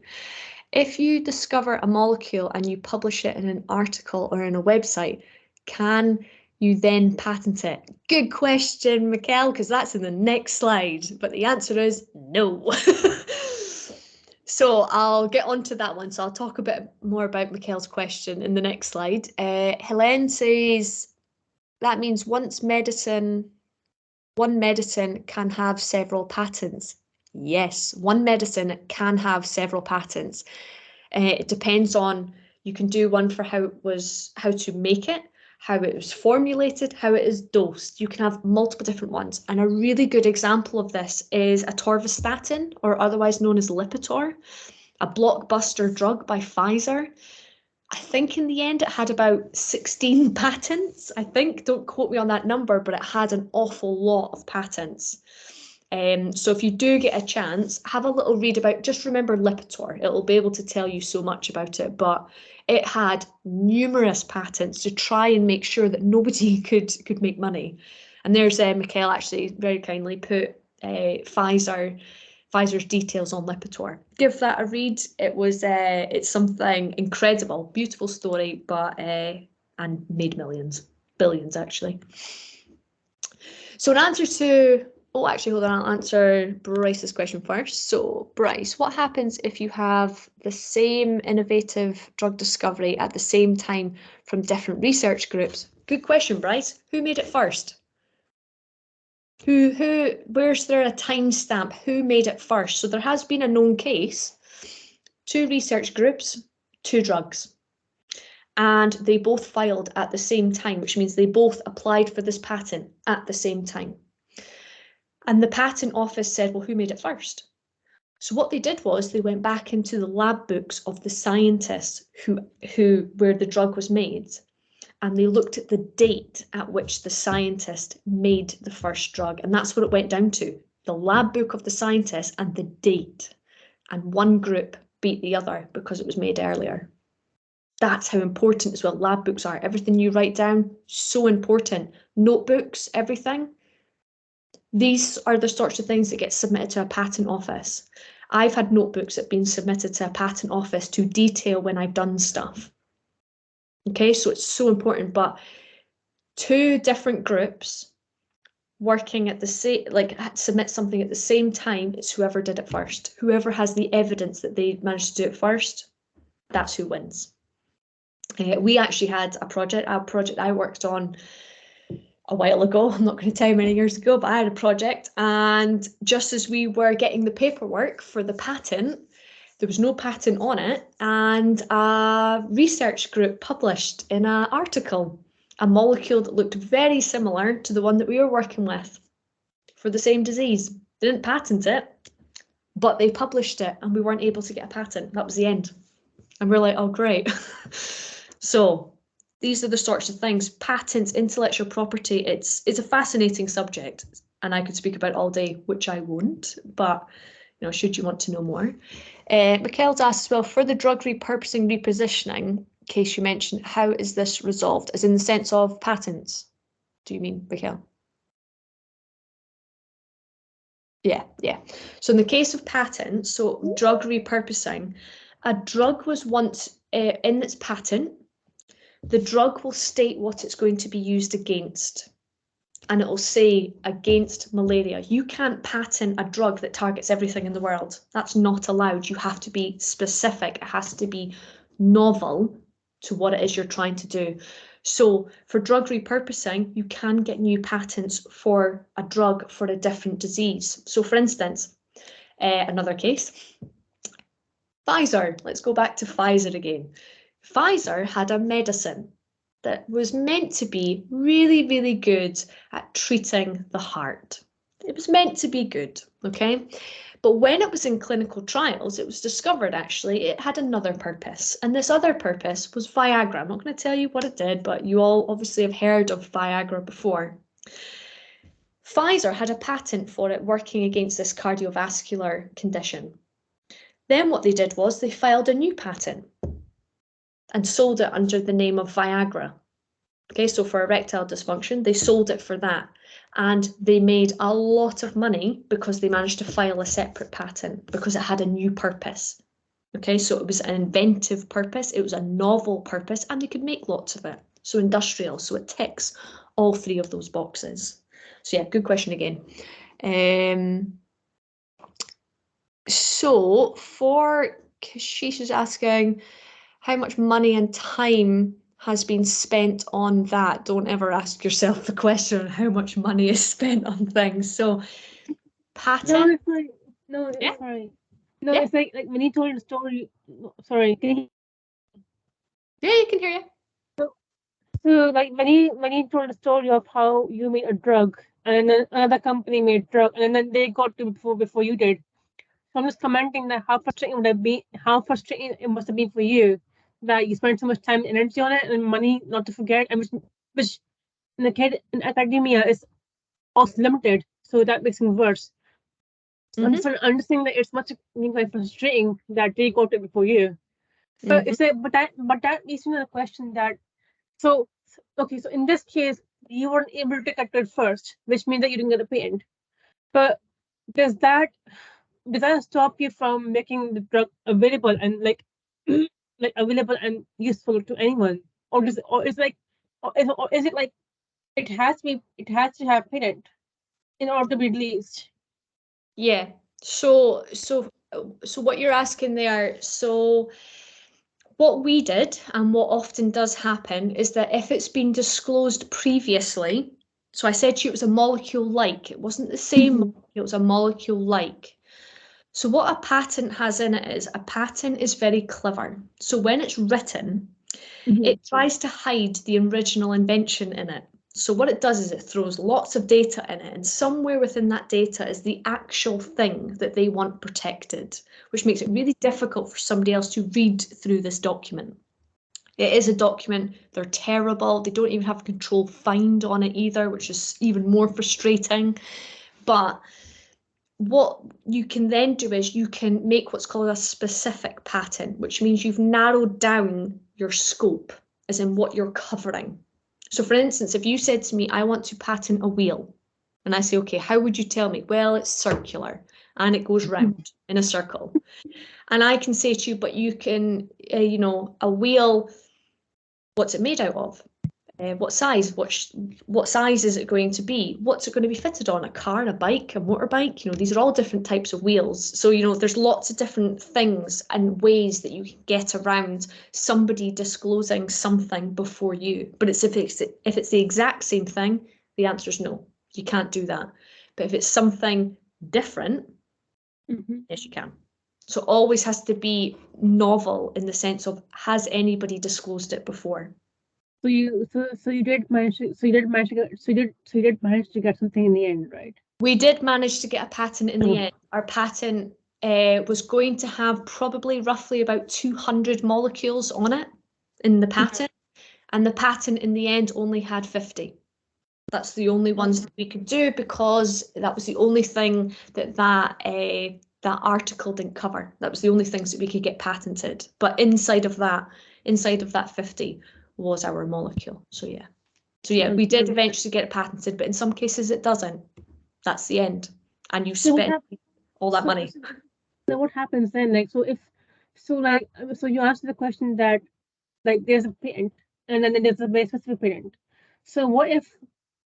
If you discover a molecule and you publish it in an article or in a website, can you then patent it? Good question, Mikkel, because that's in the next slide. But the answer is no. So I'll get onto that one. So I'll talk a bit more about Mikkel's question in the next slide. Helene says that means one medicine can have several patents. Yes, one medicine can have several patents. It depends on, you can do one for how to make it, how it was formulated, how it is dosed. You can have multiple different ones. And a really good example of this is atorvastatin, or otherwise known as Lipitor, a blockbuster drug by Pfizer. I think in the end it had about 16 patents. I think, don't quote me on that number, but it had an awful lot of patents. So if you do get a chance, have a little read about, just remember Lipitor. It'll be able to tell you so much about it, but it had numerous patents to try and make sure that nobody could make money. And there's Mikkel actually very kindly put Pfizer's details on Lipitor. Give that a read. It's something incredible, beautiful story, but and made millions, billions actually. So in answer to, hold on, I'll answer Bryce's question first. So Bryce, what happens if you have the same innovative drug discovery at the same time from different research groups? Good question, Bryce. Who made it first? Where's there a timestamp? Who made it first? So there has been a known case, 2 research groups, 2 drugs, and they both filed at the same time, which means they both applied for this patent at the same time. And the patent office said, well, who made it first? So what they did was they went back into the lab books of the scientists where the drug was made, and they looked at the date at which the scientist made the first drug. And that's what it went down to, the lab book of the scientist and the date. And one group beat the other because it was made earlier. That's how important as well lab books are. Everything you write down, so important. Notebooks, everything. These are the sorts of things that get submitted to a patent office. I've had notebooks that have been submitted to a patent office to detail when I've done stuff. Okay, so it's so important, but 2 different groups working at the same, like submit something at the same time, it's whoever did it first. Whoever has the evidence that they managed to do it first, that's who wins. We actually had a project I worked on a while ago. I'm not going to tell you many years ago, but I had a project, and just as we were getting the paperwork for the patent, there was no patent on it, and a research group published in an article a molecule that looked very similar to the one that we were working with for the same disease. They didn't patent it, but they published it, and we weren't able to get a patent. That was the end. And we're like, oh, great. So these are the sorts of things. Patents, intellectual property, it's a fascinating subject, and I could speak about it all day, which I won't, but you know, should you want to know more. Mikhail's asked as well, for the drug repurposing, repositioning, in case you mentioned, how is this resolved? As in the sense of patents, do you mean, Mikhail? Yeah. So in the case of patents, so drug repurposing, a drug was once in its patent, the drug will state what it's going to be used against. And it will say against malaria. You can't patent a drug that targets everything in the world. That's not allowed. You have to be specific. It has to be novel to what it is you're trying to do. So for drug repurposing, you can get new patents for a drug for a different disease. So for instance, another case, Pfizer. Let's go back to Pfizer again. Pfizer had a medicine that was meant to be really, really good at treating the heart. It was meant to be good, okay? But when it was in clinical trials, it was discovered actually it had another purpose. And this other purpose was Viagra. I'm not going to tell you what it did, but you all obviously have heard of Viagra before. Pfizer had a patent for it working against this cardiovascular condition. Then what they did was they filed a new patent and sold it under the name of Viagra. Okay, so for erectile dysfunction, they sold it for that. And they made a lot of money because they managed to file a separate patent because it had a new purpose. Okay, so it was an inventive purpose, it was a novel purpose, and they could make lots of it. So industrial, so it ticks all 3 of those boxes. So yeah, good question again. So for Kashish is asking, how much money and time has been spent on that? Don't ever ask yourself the question on how much money is spent on things. So patent. It's like when you told the story. Sorry, can you? Yeah, you can hear you. So like when you told the story of how you made a drug and then another company made drug and then they got to before you did. So I'm just commenting that how frustrating it must have been for you that you spent so much time and energy on it and money, not to forget, and which in academia is also limited, so that makes it worse. So I'm just understanding that it's much quite frustrating that they got it before you. But that leads me to the question that so in this case you weren't able to get it first, which means that you didn't get a patent. But does that stop you from making the drug available and like available and useful to anyone, or is it like it has to have patent in order to be released? Yeah. So what you're asking there, so what we did and what often does happen is that if it's been disclosed previously, so I said to you it was a molecule-like, it wasn't the same molecule, it was a molecule-like. So what a patent has in it is, a patent is very clever. So when it's written, it tries to hide the original invention in it. So what it does is it throws lots of data in it, and somewhere within that data is the actual thing that they want protected, which makes it really difficult for somebody else to read through this document. It is a document, they're terrible, they don't even have control find on it either, which is even more frustrating. But what you can then do is you can make what's called a specific patent, which means you've narrowed down your scope, as in what you're covering. So for instance, if you said to me, I want to patent a wheel, and I say, okay, how would you tell me? Well, it's circular and it goes round in a circle. And I can say to you, but you can, you know, a wheel, what's it made out of? What size? What size is it going to be? What's it going to be fitted on? A car, a bike, a motorbike? You know, these are all different types of wheels. So, you know, there's lots of different things and ways that you can get around somebody disclosing something before you. But if it's the exact same thing, the answer is no. You can't do that. But if it's something different, yes, you can. So it always has to be novel in the sense of, has anybody disclosed it before? So you did manage to get something in the end, right? We did manage to get a patent in the end. Our patent was going to have probably roughly about 200 molecules on it in the patent, and the patent in the end only had 50. That's the only ones that we could do because that was the only thing that article didn't cover. That was the only things that we could get patented. But inside of that 50 was our molecule. So yeah, we did eventually get it patented, but in some cases it doesn't. That's the end. And you spend all that money. So what happens then? Like, so you answered the question that, like, there's a patent and then there's a very specific patent. So what if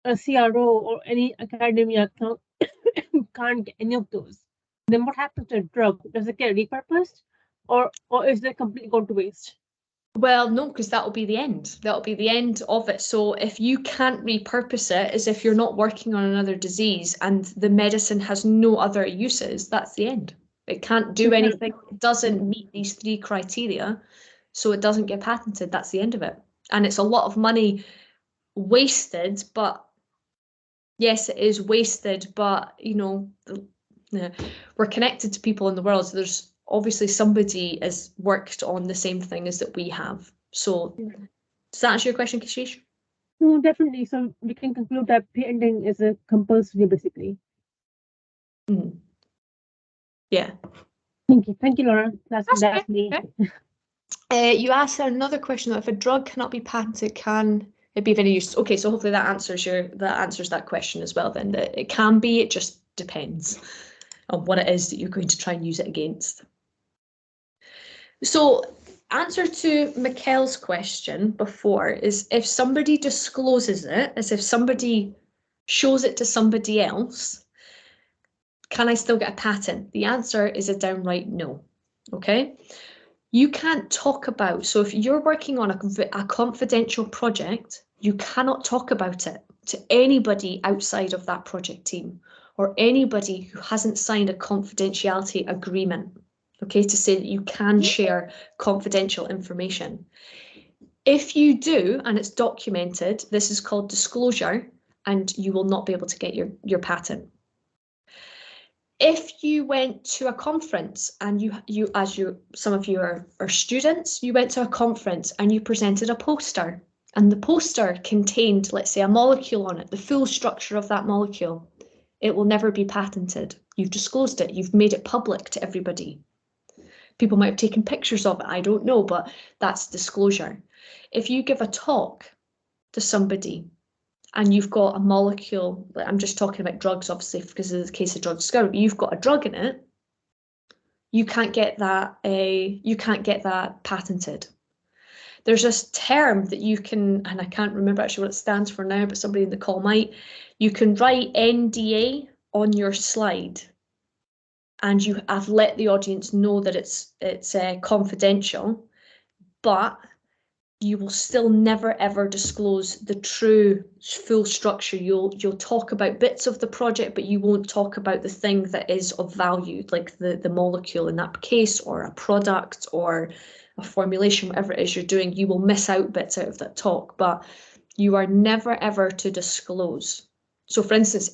a CRO or any academia can't get any of those? Then what happens to a drug? Does it get repurposed, or is it completely gone to waste? Well, no, because that'll be the end. That'll be the end of it. So if you can't repurpose it, as if you're not working on another disease and the medicine has no other uses, that's the end. It can't do anything. It doesn't meet these 3 criteria, so it doesn't get patented. That's the end of it. And it's a lot of money wasted, but yes, it is wasted, but, you know, we're connected to people in the world, so there's obviously somebody has worked on the same thing as that we have. So does that answer your question, Kashish? No, definitely. So we can conclude that patenting is a compulsory, basically. Yeah. Thank you, Laura. That's me. Okay. You asked another question, that if a drug cannot be patented, can it be of any use? Okay, so hopefully that answers that question as well then. That it can be, it just depends on what it is that you're going to try and use it against. So answer to Mikkel's question before is, if somebody discloses it, as if somebody shows it to somebody else, can I still get a patent? The answer is a downright no. Okay. You can't talk about, so if you're working on a confidential project, you cannot talk about it to anybody outside of that project team or anybody who hasn't signed a confidentiality agreement, okay, to say that you can share confidential information. If you do, and it's documented, this is called disclosure, and you will not be able to get your patent. If you went to a conference and some of you are students, you went to a conference and you presented a poster, and the poster contained, let's say, a molecule on it, the full structure of that molecule, it will never be patented. You've disclosed it, you've made it public to everybody. People might have taken pictures of it, I don't know, but that's disclosure. If you give a talk to somebody and you've got a molecule, I'm just talking about drugs, obviously, because of the case of drug discovery, you've got a drug in it, you can't get that patented. There's this term that you can, and I can't remember actually what it stands for now, but somebody in the call might, you can write NDA on your slide, and you have let the audience know that it's confidential, but you will still never ever disclose the true full structure. You'll talk about bits of the project, but you won't talk about the thing that is of value, like the molecule in that case, or a product, or a formulation, whatever it is you're doing. You will miss out bits out of that talk, but you are never ever to disclose. So for instance,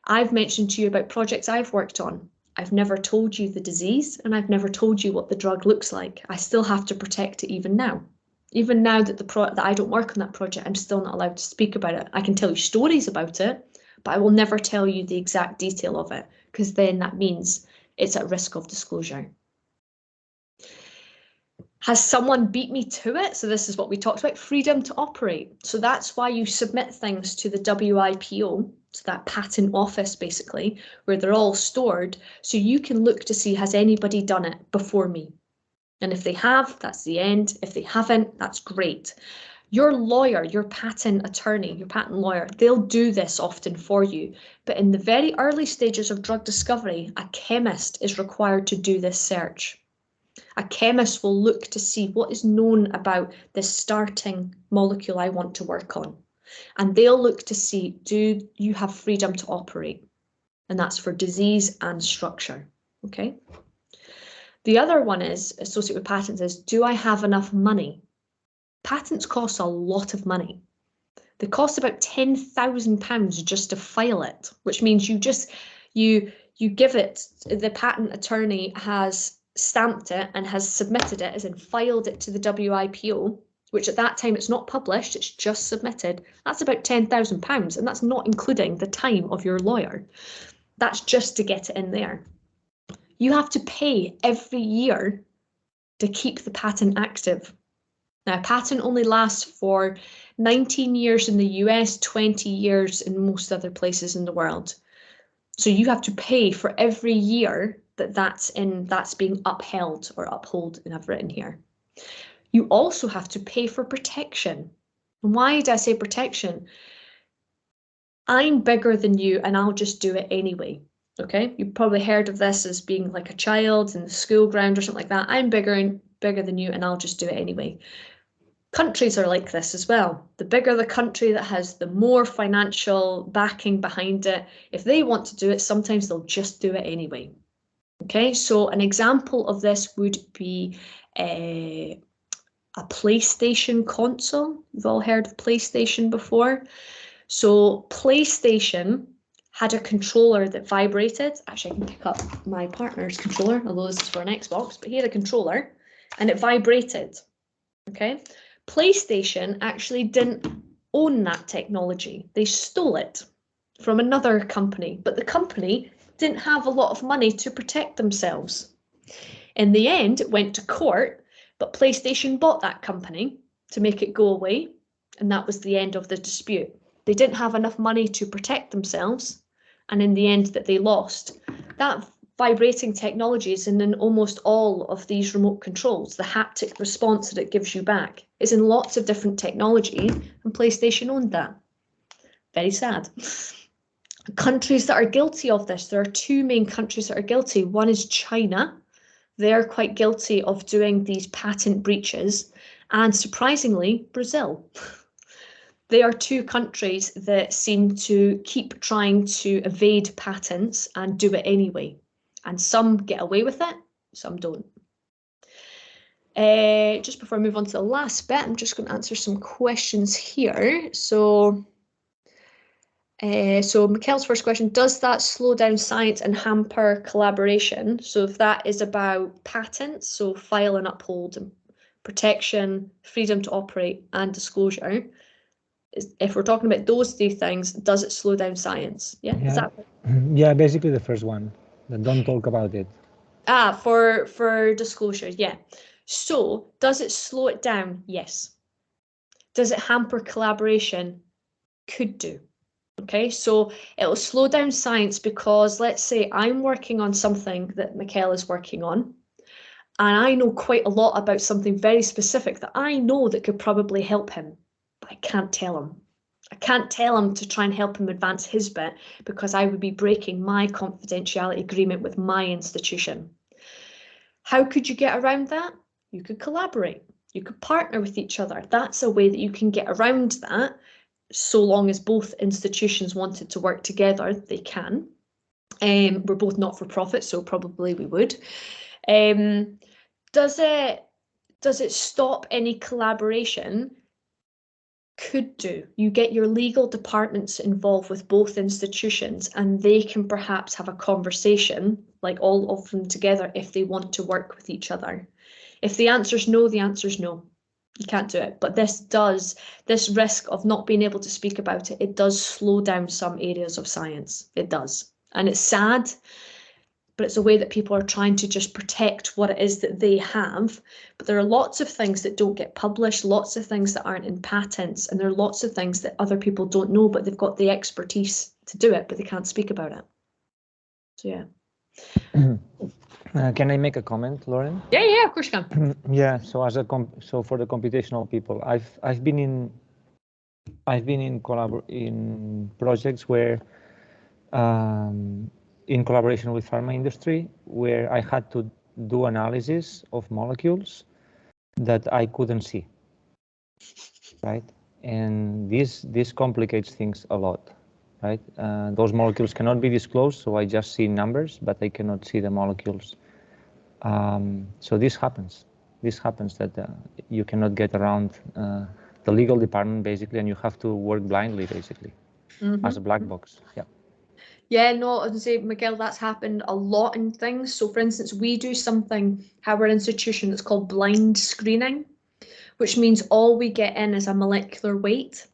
I've mentioned to you about projects I've worked on. I've never told you the disease, and I've never told you what the drug looks like. I still have to protect it even now. Even now that that I don't work on that project, I'm still not allowed to speak about it. I can tell you stories about it, but I will never tell you the exact detail of it, because then that means it's at risk of disclosure. Has someone beat me to it? So this is what we talked about, freedom to operate. So that's why you submit things to the WIPO, so that patent office basically, where they're all stored, so you can look to see, has anybody done it before me? And if they have, that's the end. If they haven't, that's great. Your lawyer, your patent attorney, your patent lawyer, they'll do this often for you. But in the very early stages of drug discovery, a chemist is required to do this search. A chemist will look to see what is known about this starting molecule I want to work on. And they'll look to see, do you have freedom to operate? And that's for disease and structure, okay? The other one is, associated with patents, is, do I have enough money? Patents cost a lot of money. They cost about £10,000 just to file it, which means you give it, the patent attorney has stamped it and has submitted it, as in filed it to the WIPO, which at that time it's not published, it's just submitted. That's about £10,000, and that's not including the time of your lawyer. That's just to get it in there. You have to pay every year to keep the patent active. Now, a patent only lasts for 19 years in the US, 20 years in most other places in the world. So you have to pay for every year that's being upheld or uphold, and I've written here. You also have to pay for protection. And why did I say protection? I'm bigger than you and I'll just do it anyway. Okay, you've probably heard of this as being like a child in the school ground or something like that. I'm bigger than you and I'll just do it anyway. Countries are like this as well. The bigger the country that has the more financial backing behind it, if they want to do it, sometimes they'll just do it anyway. Okay, so an example of this would be a PlayStation console. You've all heard of PlayStation before. So PlayStation had a controller that vibrated. Actually, I can pick up my partner's controller, although this is for an Xbox, but he had a controller and it vibrated. Okay, PlayStation actually didn't own that technology. They stole it from another company, but the company didn't have a lot of money to protect themselves. In the end, it went to court, but PlayStation bought that company to make it go away, and that was the end of the dispute. They didn't have enough money to protect themselves, and in the end that they lost. That vibrating technology is in almost all of these remote controls. The haptic response that it gives you back is in lots of different technology, and PlayStation owned that. Very sad. Countries that are guilty of this, there are two main countries that are guilty. One is China. They're quite guilty of doing these patent breaches, and surprisingly, Brazil. They are two countries that seem to keep trying to evade patents and do it anyway. And some get away with it, some don't. Just before I move on to the last bit, I'm just going to answer some questions here. So Mikhail's first question, does that slow down science and hamper collaboration? So if that is about patents, so file and uphold, and protection, freedom to operate, and disclosure, if we're talking about those three things, does it slow down science? Yeah. Is that... Yeah, basically the first one. Don't talk about it. For disclosure, yeah. So does it slow it down? Yes. Does it hamper collaboration? Could do. Okay, so it'll slow down science because let's say I'm working on something that Mikhail is working on, and I know quite a lot about something very specific that I know that could probably help him, but I can't tell him. I can't tell him to try and help him advance his bit because I would be breaking my confidentiality agreement with my institution. How could you get around that? You could collaborate. You could partner with each other. That's a way that you can get around that. So long as both institutions wanted to work together, they can. We're both not-for-profit, so probably we would. Does it stop any collaboration? Could do. You get your legal departments involved with both institutions, and they can perhaps have a conversation, like all of them together, if they want to work with each other. If the answer's no, the answer's no. You can't do it. But this risk of not being able to speak about it, it does slow down some areas of science. It does. And it's sad, but it's a way that people are trying to just protect what it is that they have. But there are lots of things that don't get published, lots of things that aren't in patents, and there are lots of things that other people don't know, but they've got the expertise to do it, but they can't speak about it. So yeah. Can I make a comment, Lauren? Yeah, of course you can. Yeah. So as a so for the computational people, I've been in in projects where in collaboration with pharma industry, where I had to do analysis of molecules that I couldn't see, right? And this complicates things a lot, right? Those molecules cannot be disclosed, so I just see numbers, but I cannot see the molecules. So this happens. This happens that you cannot get around the legal department, basically, and you have to work blindly, basically, as a black box. Yeah. Yeah, no, I was say, Miguel, that's happened a lot in things. So for instance, we do something, our institution, that's called blind screening, which means all we get in is a molecular weight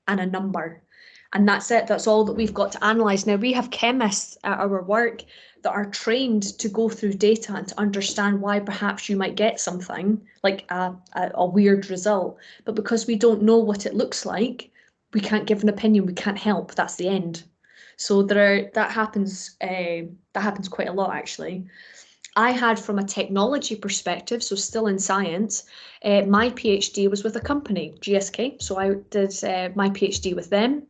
and a number. And that's it. That's all that we've got to analyse. Now, we have chemists at our work that are trained to go through data and to understand why perhaps you might get something like a weird result. But because we don't know what it looks like, we can't give an opinion. We can't help. That's the end. So that happens quite a lot, actually. I had, from a technology perspective, so still in science, my PhD was with a company, GSK. So I did my PhD with them,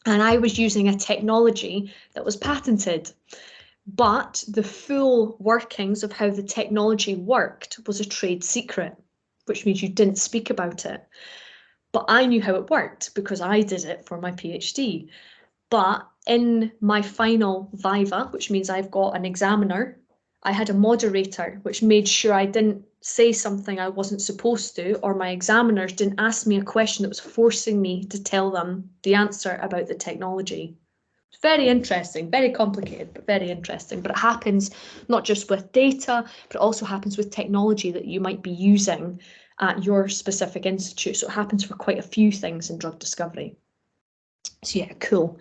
and I was using a technology that was patented. But the full workings of how the technology worked was a trade secret, which means you didn't speak about it. But I knew how it worked because I did it for my PhD. But in my final viva, which means I've got an examiner, I had a moderator, which made sure I didn't say something I wasn't supposed to, or my examiners didn't ask me a question that was forcing me to tell them the answer about the technology. It's very interesting, very complicated, but very interesting. But it happens not just with data, but it also happens with technology that you might be using at your specific institute. So it happens for quite a few things in drug discovery. So yeah, cool.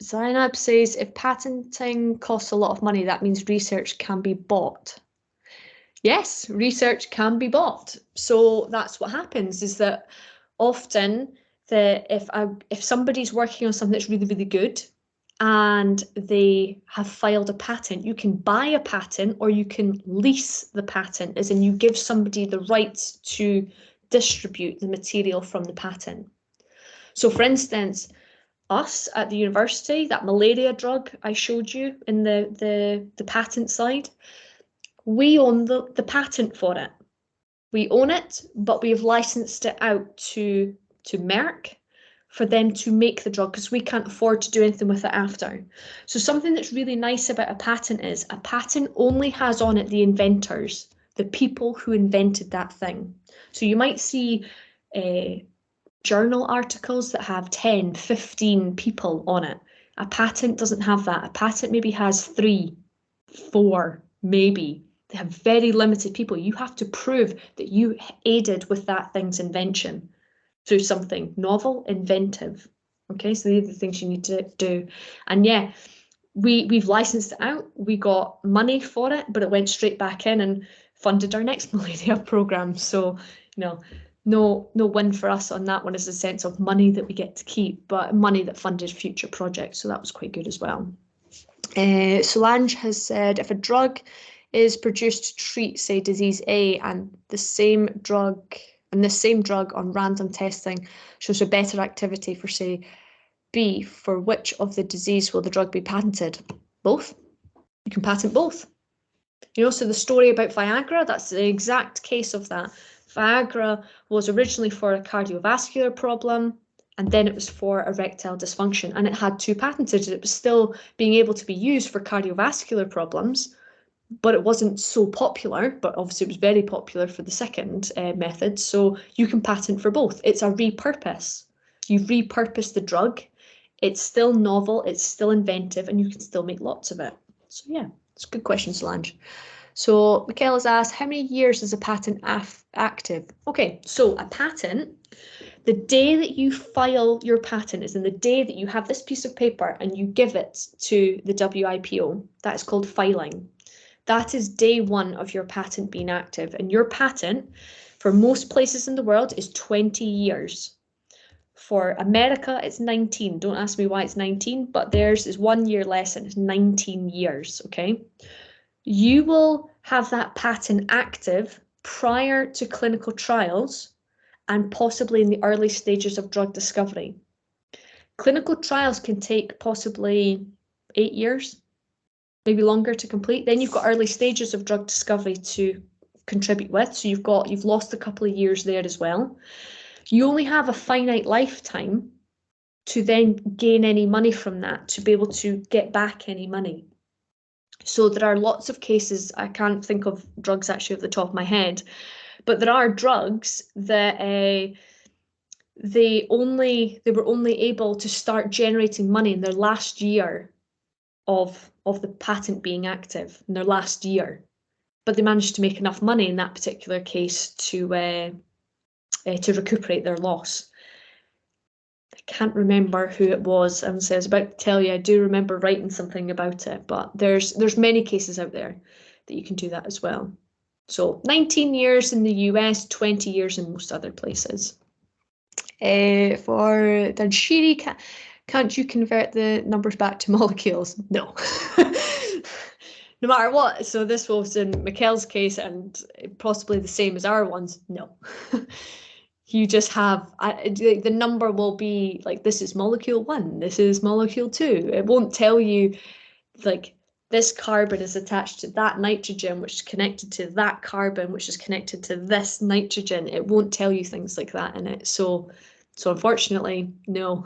Zainab says, if patenting costs a lot of money, that means research can be bought. Yes, research can be bought. So that's what happens, is that often if somebody's working on something that's really, really good and they have filed a patent, you can buy a patent or you can lease the patent, as in you give somebody the rights to distribute the material from the patent. So for instance, us at the university, that malaria drug I showed you in the patent slide, we own the patent for it. We own it, but we've licensed it out to Merck for them to make the drug, because we can't afford to do anything with it after. So something that's really nice about a patent is a patent only has on it the inventors, the people who invented that thing. So you might see journal articles that have 10, 15 people on it. A patent doesn't have that. A patent maybe has 3, 4, maybe. They have very limited people. You have to prove that you aided with that thing's invention through something novel, inventive. Okay, so these are the things you need to do. And yeah, we've licensed it out. We got money for it, but it went straight back in and funded our next malaria program. So, no win for us on that one, is a sense of money that we get to keep, but money that funded future projects. So that was quite good as well. Solange has said, if a drug is produced to treat, say, disease A, and the same drug on random testing shows a better activity for, say, B, for which of the disease will the drug be patented? Both. You can patent both. So the story about Viagra, that's the exact case of that. Viagra was originally for a cardiovascular problem, and then it was for erectile dysfunction, and it had 2 patented. It was still being able to be used for cardiovascular problems, but it wasn't so popular, but obviously it was very popular for the second method. So you can patent for both. It's a repurpose. You repurpose the drug. It's still novel, it's still inventive, and you can still make lots of it. So yeah, it's a good question, Solange. So Michaela's asked, how many years is a patent active? Okay, so a patent The day that you file your patent is in the day that you have this piece of paper and you give it to the WIPO. That is called filing. That is day one of your patent being active. And your patent, for most places in the world, is 20 years. For America, it's 19. Don't ask me why it's 19, but theirs is 1 year less and it's 19 years, okay? You will have that patent active prior to clinical trials and possibly in the early stages of drug discovery. Clinical trials can take possibly 8 years, maybe longer to complete. Then you've got early stages of drug discovery to contribute with. So you've lost a couple of years there as well. You only have a finite lifetime to then gain any money from that, to be able to get back any money. So there are lots of cases, I can't think of drugs actually off the top of my head, but there are drugs that they were only able to start generating money in their last year of the patent being active, in their last year. But they managed to make enough money in that particular case to recuperate their loss. I can't remember who it was. I was about to tell you, I do remember writing something about it, but there's many cases out there that you can do that as well. So 19 years in the US, 20 years in most other places. For Danshiri, can't you convert the numbers back to molecules? No. No matter what. So this was in Mikhail's case and possibly the same as our ones. No. You just have, the number will be like, this is molecule 1, this is molecule 2. It won't tell you like this carbon is attached to that nitrogen, which is connected to that carbon, which is connected to this nitrogen. It won't tell you things like that in it. So unfortunately, no,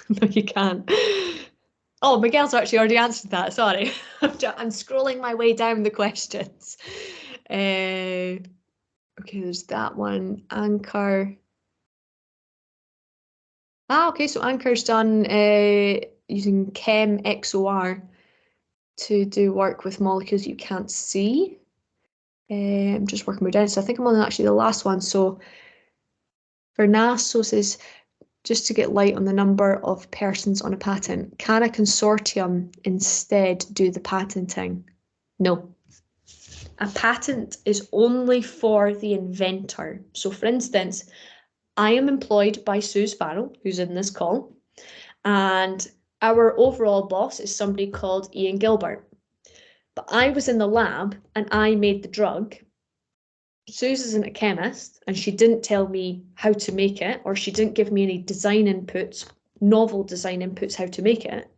no, you can't. Oh, Miguel's actually already answered that. Sorry, I'm scrolling my way down the questions. Okay, there's that one. Anchor. Okay, so Anchor's done using Chem XOR to do work with molecules you can't see. I'm just working my down, so I think I'm on actually the last one. So for NASA, says, just to get light on the number of persons on a patent, can a consortium instead do the patenting? No. A patent is only for the inventor. So for instance, I am employed by Suze Farrell, who's in this call, and our overall boss is somebody called Ian Gilbert. But I was in the lab and I made the drug. Suze isn't a chemist and she didn't tell me how to make it, or she didn't give me any design inputs, novel design inputs, how to make it.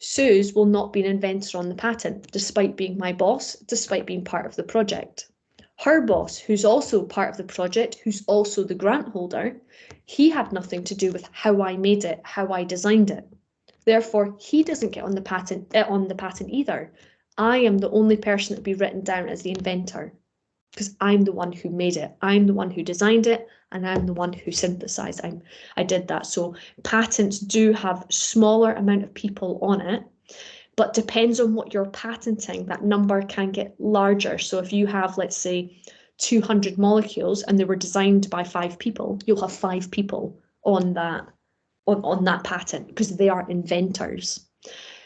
Suze will not be an inventor on the patent, despite being my boss, despite being part of the project. Her boss, who's also part of the project, who's also the grant holder, he had nothing to do with how I made it, how I designed it. Therefore, he doesn't get on the patent either. I am the only person that would be written down as the inventor, because I'm the one who made it. I'm the one who designed it, and I'm the one who synthesized. I did that. So patents do have smaller amount of people on it, but depends on what you're patenting, that number can get larger. So if you have, let's say, 200 molecules and they were designed by 5 people, you'll have 5 people on that patent because they are inventors.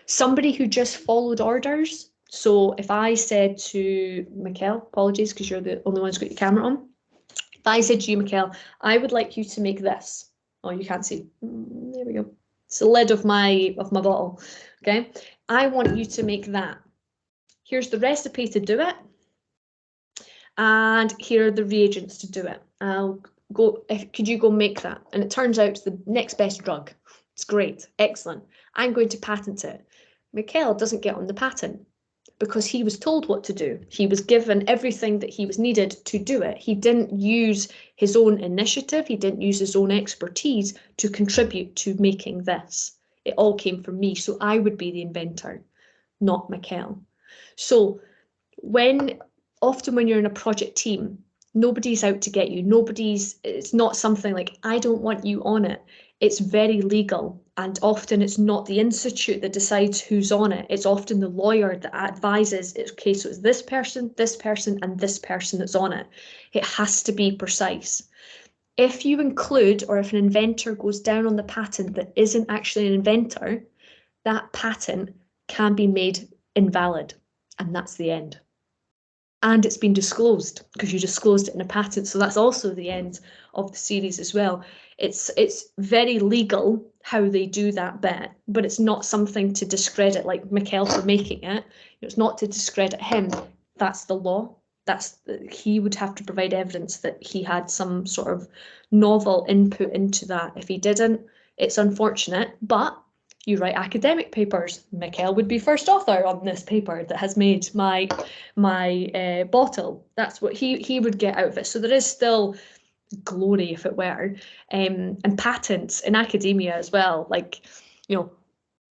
Somebody who just followed orders. So if I said to Mikhail, apologies because you're the only one who's got your camera on. If I said to you, Mikhail, I would like you to make this. Oh, you can't see. There we go. It's the lid of my bottle. Okay. I want you to make that. Here's the recipe to do it. And here are the reagents to do it. Could you go make that? And it turns out it's the next best drug. It's great. Excellent. I'm going to patent it. Mikhail doesn't get on the patent because he was told what to do. He was given everything that he was needed to do it. He didn't use his own initiative. He didn't use his own expertise to contribute to making this. It all came from me. So I would be the inventor, not Mikhail. So often when you're in a project team, nobody's out to get you. It's not something like, I don't want you on it. It's very legal. And often it's not the institute that decides who's on it. It's often the lawyer that advises, okay, so it's this person, and this person that's on it. It has to be precise. if you include, or if an inventor goes down on the patent that isn't actually an inventor, that patent can be made invalid, and that's the end. And it's been disclosed because you disclosed it in a patent, so that's also the end of the series as well. It's very legal how they do that bit, but it's not something to discredit like Mikkel for making it. It's not to discredit him. That's the law. He would have to provide evidence that he had some sort of novel input into that. If he didn't, it's unfortunate, but you write academic papers. Mikkel would be first author on this paper that has made my bottle. That's what he would get out of it. So there is still glory, if it were, and patents in academia as well. Like, you know,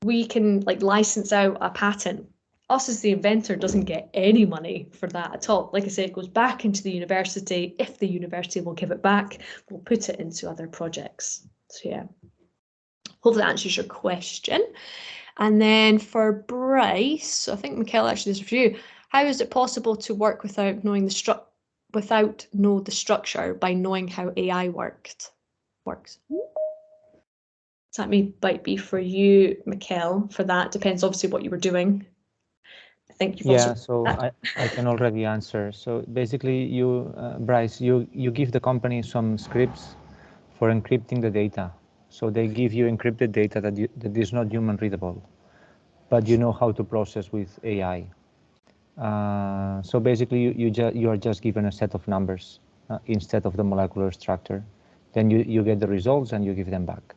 we can like license out a patent. Us as the inventor doesn't get any money for that at all. Like I say, it goes back into the university. If the university will give it back, we'll put it into other projects. So yeah. Hopefully that answers your question. And then for Bryce, I think Mikkel actually this is for you. How is it possible to work without knowing the structure by knowing how AI works? Does that might be for you, Mikkel? For that depends obviously what you were doing. I think you've also. So I can already answer. So basically, you, Bryce, you give the company some scripts for encrypting the data. So they give you encrypted data that is not human readable, but you know how to process with AI. So basically, you are just given a set of numbers instead of the molecular structure. Then you get the results and you give them back.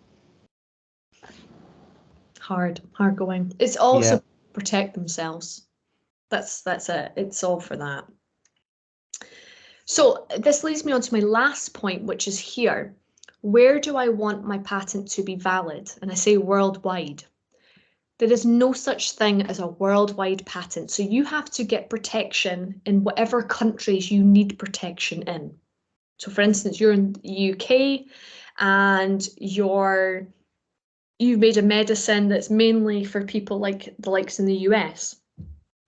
Hard going. It's also protect themselves. That's it. It's all for that. So this leads me on to my last point, which is here. Where do I want my patent to be valid? And I say worldwide. There is no such thing as a worldwide patent. So you have to get protection in whatever countries you need protection in. So for instance, you're in the UK and you've made a medicine that's mainly for people like the likes in the US.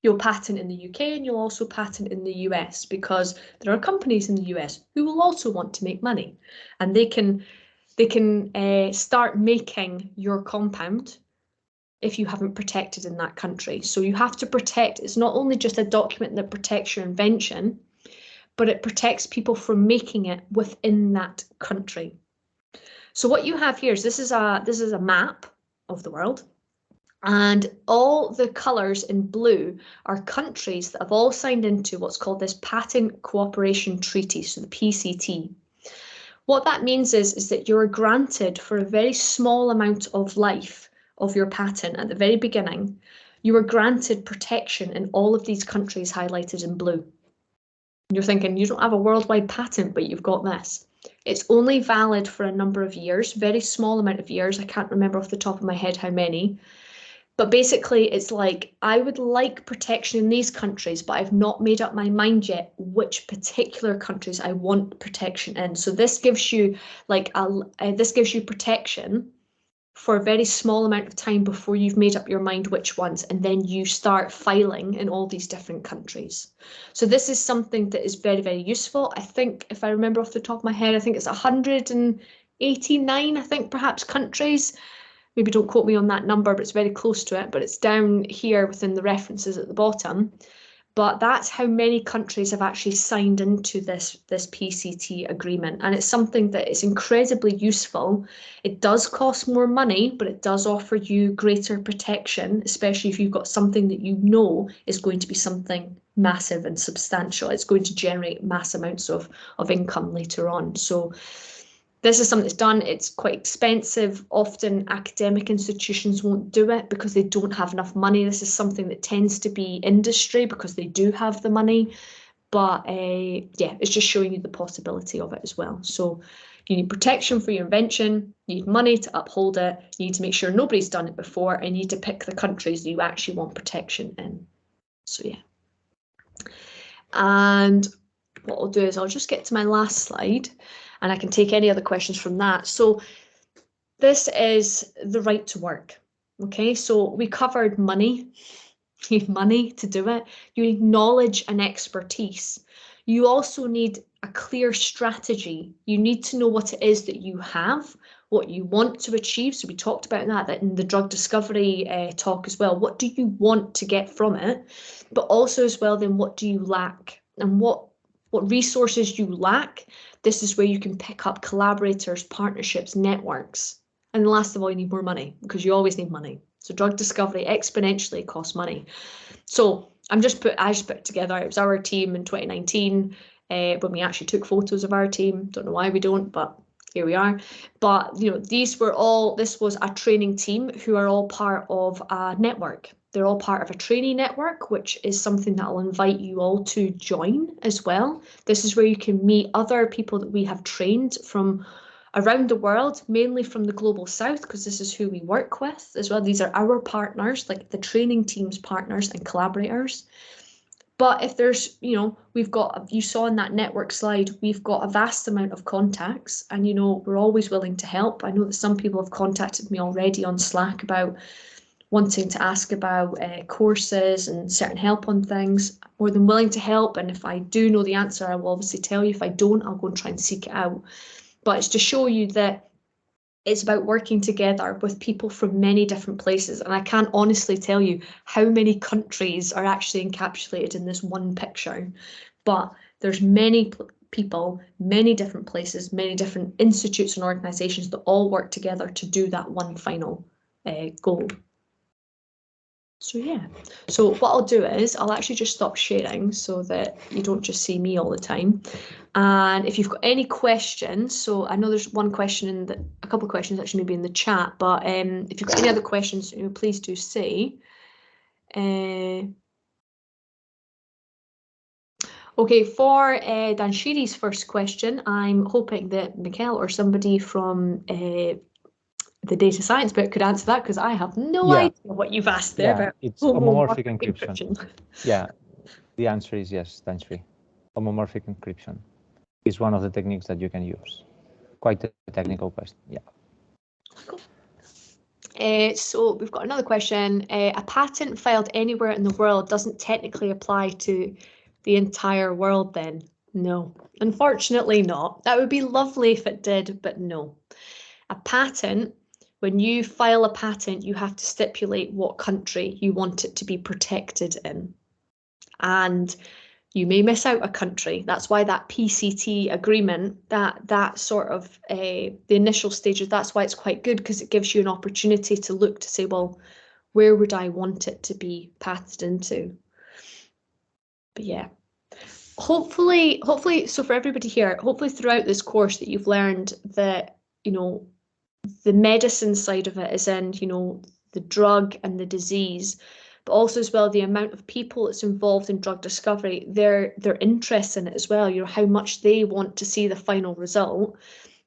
You'll patent in the UK and you'll also patent in the US because there are companies in the US who will also want to make money, and they can start making your compound if you haven't protected in that country. So you have to protect. It's not only just a document that protects your invention, but it protects people from making it within that country. So what you have here is this is a map of the world. And all the colours in blue are countries that have all signed into what's called this Patent Cooperation Treaty, so the PCT. What that means is that you're granted for a very small amount of life of your patent at the very beginning, you are granted protection in all of these countries highlighted in blue. You're thinking, you don't have a worldwide patent, but you've got this. It's only valid for a number of years, very small amount of years. I can't remember off the top of my head how many. But basically, it's like, I would like protection in these countries, but I've not made up my mind yet which particular countries I want protection in. So this gives you protection for a very small amount of time before you've made up your mind which ones, and then you start filing in all these different countries. So this is something that is very, very useful. I think, if I remember off the top of my head, I think it's 189, I think, perhaps countries. Maybe don't quote me on that number, but it's very close to it. But it's down here within the references at the bottom. But that's how many countries have actually signed into this PCT agreement. And it's something that is incredibly useful. It does cost more money, but it does offer you greater protection, especially if you've got something that you know is going to be something massive and substantial. It's going to generate mass amounts of income later on. So this is something that's done. It's quite expensive. Often academic institutions won't do it because they don't have enough money. This is something that tends to be industry because they do have the money. But yeah, it's just showing you the possibility of it as well. So you need protection for your invention. You need money to uphold it. You need to make sure nobody's done it before, and you need to pick the countries that you actually want protection in. So yeah. And what I'll do is I'll just get to my last slide, and I can take any other questions from that. So this is the right to work. Okay, so we covered money. You need money to do it. You need knowledge and expertise. You also need a clear strategy. You need to know what it is that you have, what you want to achieve. So we talked about that in the drug discovery talk as well. What do you want to get from it? But also as well, then what do you lack? And what resources you lack? This is where you can pick up collaborators, partnerships, networks. And last of all, you need more money, because you always need money. So drug discovery exponentially costs money. So I just put together, it was our team in 2019, when we actually took photos of our team. Don't know why we don't, but here we are. But you know, this was a training team who are all part of a network. They're all part of a trainee network, which is something that I'll invite you all to join as well. This is where you can meet other people that we have trained from around the world, mainly from the global south, because this is who we work with as well. These are our partners, like the training team's partners and collaborators. But if there's, you know, you saw in that network slide, we've got a vast amount of contacts, and, you know, we're always willing to help. I know that some people have contacted me already on Slack about wanting to ask about courses and certain help on things. I'm more than willing to help. And if I do know the answer, I will obviously tell you. If I don't, I'll go and try and seek it out. But it's to show you that it's about working together with people from many different places. And I can't honestly tell you how many countries are actually encapsulated in this one picture. But there's many people, many different places, many different institutes and organisations that all work together to do that one final goal. So yeah, so what I'll do is I'll actually just stop sharing so that you don't just see me all the time. And if you've got any questions, so I know there's one question a couple of questions actually maybe in the chat, but if you've got any other questions, you know, please do say. Okay, for Danshiri's first question, I'm hoping that Mikkel or somebody from the data science bit could answer that, because I have no idea what you've asked there about it's homomorphic encryption. Yeah, the answer is yes, Danshri. Homomorphic encryption is one of the techniques that you can use. Quite a technical question, yeah. Cool. So we've got another question. A patent filed anywhere in the world doesn't technically apply to the entire world then? No, unfortunately not. That would be lovely if it did, but no. A patent, when you file a patent, you have to stipulate what country you want it to be protected in. And you may miss out a country. That's why that PCT agreement, that sort of the initial stages, that's why it's quite good, because it gives you an opportunity to look to say, well, where would I want it to be patented into? But yeah, hopefully, so for everybody here, hopefully throughout this course that you've learned that, you know, the medicine side of it is in, you know, the drug and the disease, but also as well the amount of people that's involved in drug discovery, their interest in it as well, you know, how much they want to see the final result,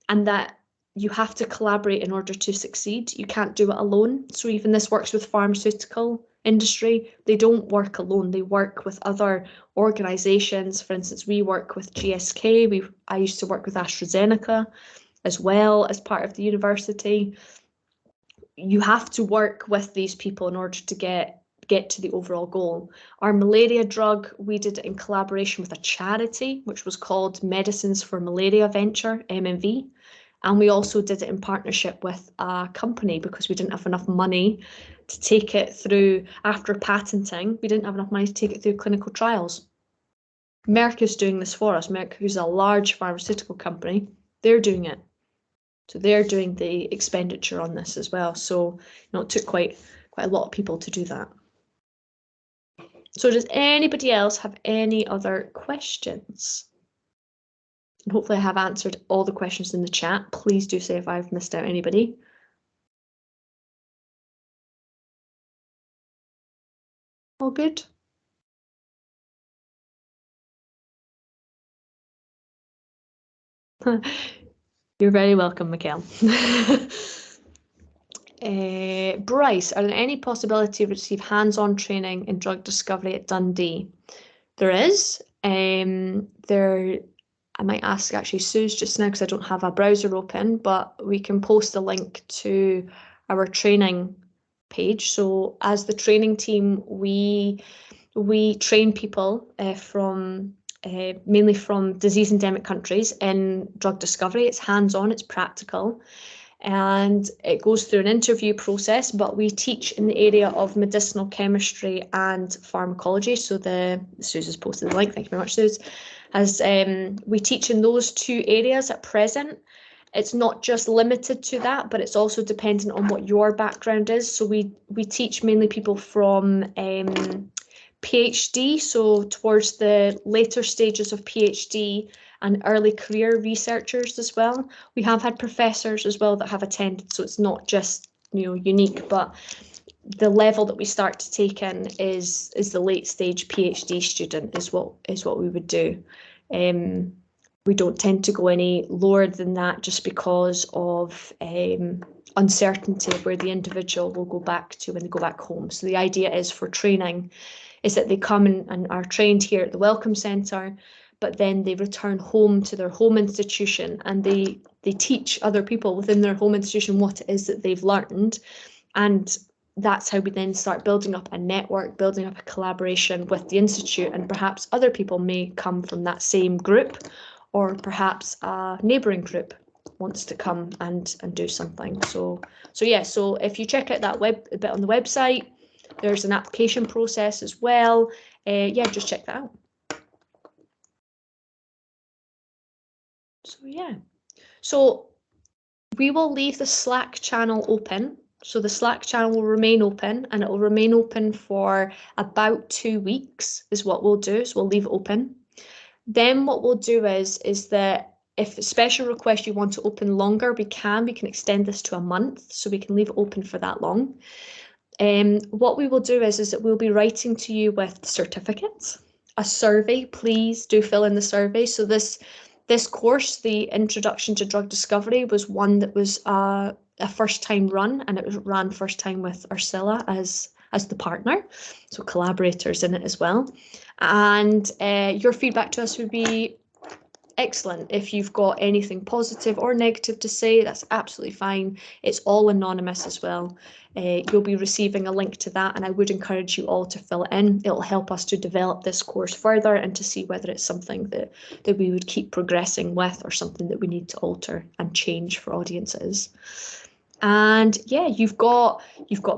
and that you have to collaborate in order to succeed. You can't do it alone. So even this works with pharmaceutical industry. They don't work alone. They work with other organizations. For instance, we work with GSK. I used to work with AstraZeneca as well as part of the university. You have to work with these people in order to get to the overall goal. Our malaria drug, we did it in collaboration with a charity, which was called Medicines for Malaria Venture, MMV. And we also did it in partnership with a company, because we didn't have enough money to take it through after patenting. We didn't have enough money to take it through clinical trials. Merck is doing this for us. Merck, who's a large pharmaceutical company, they're doing it. So they're doing the expenditure on this as well. So, you know, it took quite a lot of people to do that. So does anybody else have any other questions? And hopefully I have answered all the questions in the chat. Please do say if I've missed out anybody. All good? You're very welcome, Mikkel. Bryce, are there any possibility to receive hands-on training in drug discovery at Dundee? There is. I might ask actually Suze just now, because I don't have a browser open, but we can post a link to our training page. So as the training team, we train people from mainly from disease endemic countries in drug discovery. It's hands-on, it's practical, and it goes through an interview process, but we teach in the area of medicinal chemistry and pharmacology. So Suze's posted the link, thank you very much, Suze. As we teach in those two areas at present. It's not just limited to that, but it's also dependent on what your background is. So we teach mainly people from PhD, so towards the later stages of PhD, and early career researchers as well. We have had professors as well that have attended, so it's not just unique, but the level that we start to take in is the late stage PhD student is what we would do. We don't tend to go any lower than that just because of uncertainty of where the individual will go back to when they go back home. So the idea is for training is that they come and are trained here at the Welcome Centre, but then they return home to their home institution and they teach other people within their home institution what it is that they've learned. And that's how we then start building up a network, building up a collaboration with the institute, and perhaps other people may come from that same group, or perhaps a neighbouring group wants to come and do something. So if you check out that bit on the website, there's an application process as well. Just check that out. So we will leave the Slack channel open. So the Slack channel will remain open, and it will remain open for about 2 weeks is what we'll do. So we'll leave it open. Then what we'll do is that if a special request you want to open longer, we can extend this to a month, so we can leave it open for that long. What we will do is that we'll be writing to you with certificates, a survey. Please do fill in the survey. So this course, the Introduction to Drug Discovery, was one that was a first-time run, and it was ran first time with Ursula as the partner, so collaborators in it as well. And your feedback to us would be excellent. If you've got anything positive or negative to say, that's absolutely fine. It's all anonymous as well. You'll be receiving a link to that, and I would encourage you all to fill it in. It'll help us to develop this course further and to see whether it's something that we would keep progressing with, or something that we need to alter and change for audiences. And yeah, you've got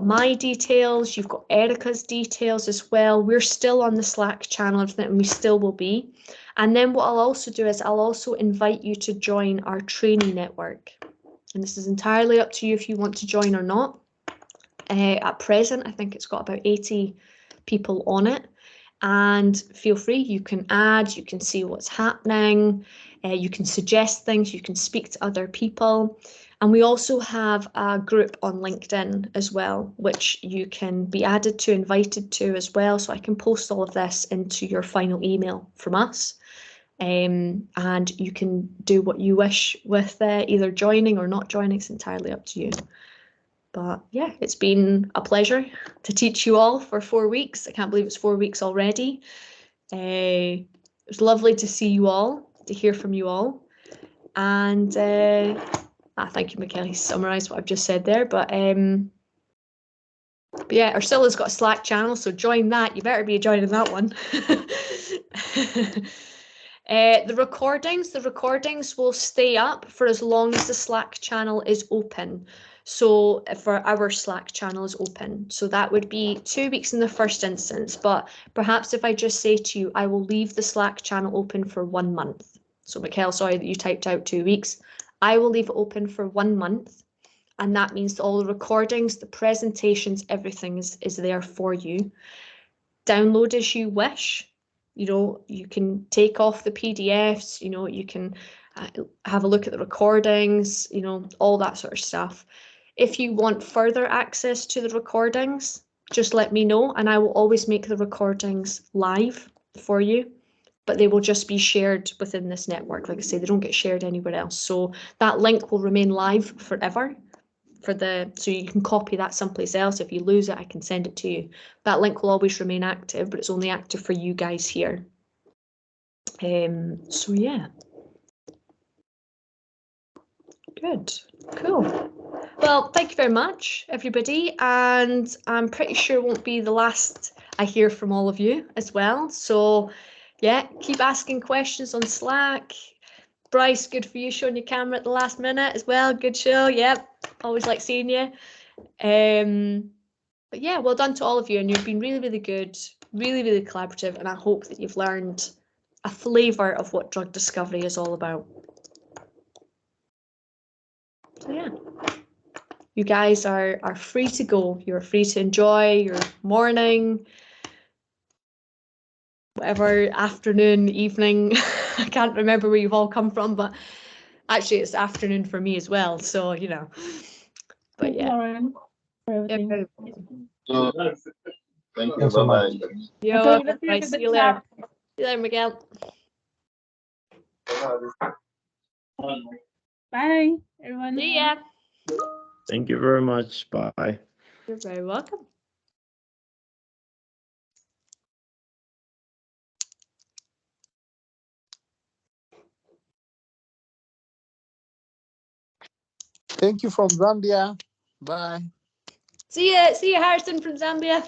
my details, you've got Erica's details as well. We're still on the Slack channel, and we still will be. And then what I'll also do is I'll also invite you to join our training network. And this is entirely up to you if you want to join or not. At present, I think it's got about 80 people on it. And feel free, you can add, you can see what's happening, you can suggest things, you can speak to other people. And we also have a group on LinkedIn as well, which you can be added to, invited to as well. So I can post all of this into your final email from us. And you can do what you wish with either joining or not joining. It's entirely up to you. But yeah, it's been a pleasure to teach you all for 4 weeks. I can't believe it's 4 weeks already. It was lovely to see you all, to hear from you all. And thank you, Michaela. He summarised what I've just said there. But yeah, Ursula's got a Slack channel, so join that. You better be joining that one. The recordings will stay up for as long as the Slack channel is open. So for our Slack channel is open. So that would be 2 weeks in the first instance. But perhaps if I just say to you, I will leave the Slack channel open for 1 month. So Michaela, sorry that you typed out 2 weeks. I will leave it open for 1 month. And that means all the recordings, the presentations, everything is there for you. Download as you wish. You can take off the PDFs, you can have a look at the recordings, all that sort of stuff. If you want further access to the recordings, just let me know, and I will always make the recordings live for you, but they will just be shared within this network. Like I say, they don't get shared anywhere else. So that link will remain live forever. So you can copy that someplace else. If you lose it, I can send it to you. That link will always remain active, but it's only active for you guys here. So yeah. Good, cool. Well, thank you very much, everybody. And I'm pretty sure it won't be the last I hear from all of you as well. So Yeah, keep asking questions on Slack. Bryce, good for you showing your camera at the last minute as well. Good show. Yep, always like seeing you. But yeah, well done to all of you, and you've been really, really good, really, really collaborative, and I hope that you've learned a flavour of what drug discovery is all about. So yeah, you guys are free to go. You're free to enjoy your morning, whatever, afternoon, evening. I can't remember where you've all come from, but actually it's afternoon for me as well. So, you know, but yeah. Lauren, for everything. Thank you. Thanks so much. Bye-bye. You're Okay, welcome. let's do Right, the see you later. chat. See you later, Miguel. Bye, everyone. See ya. Thank you very much. Bye. You're very welcome. Thank you from Zambia. Bye. See ya, Harrison from Zambia.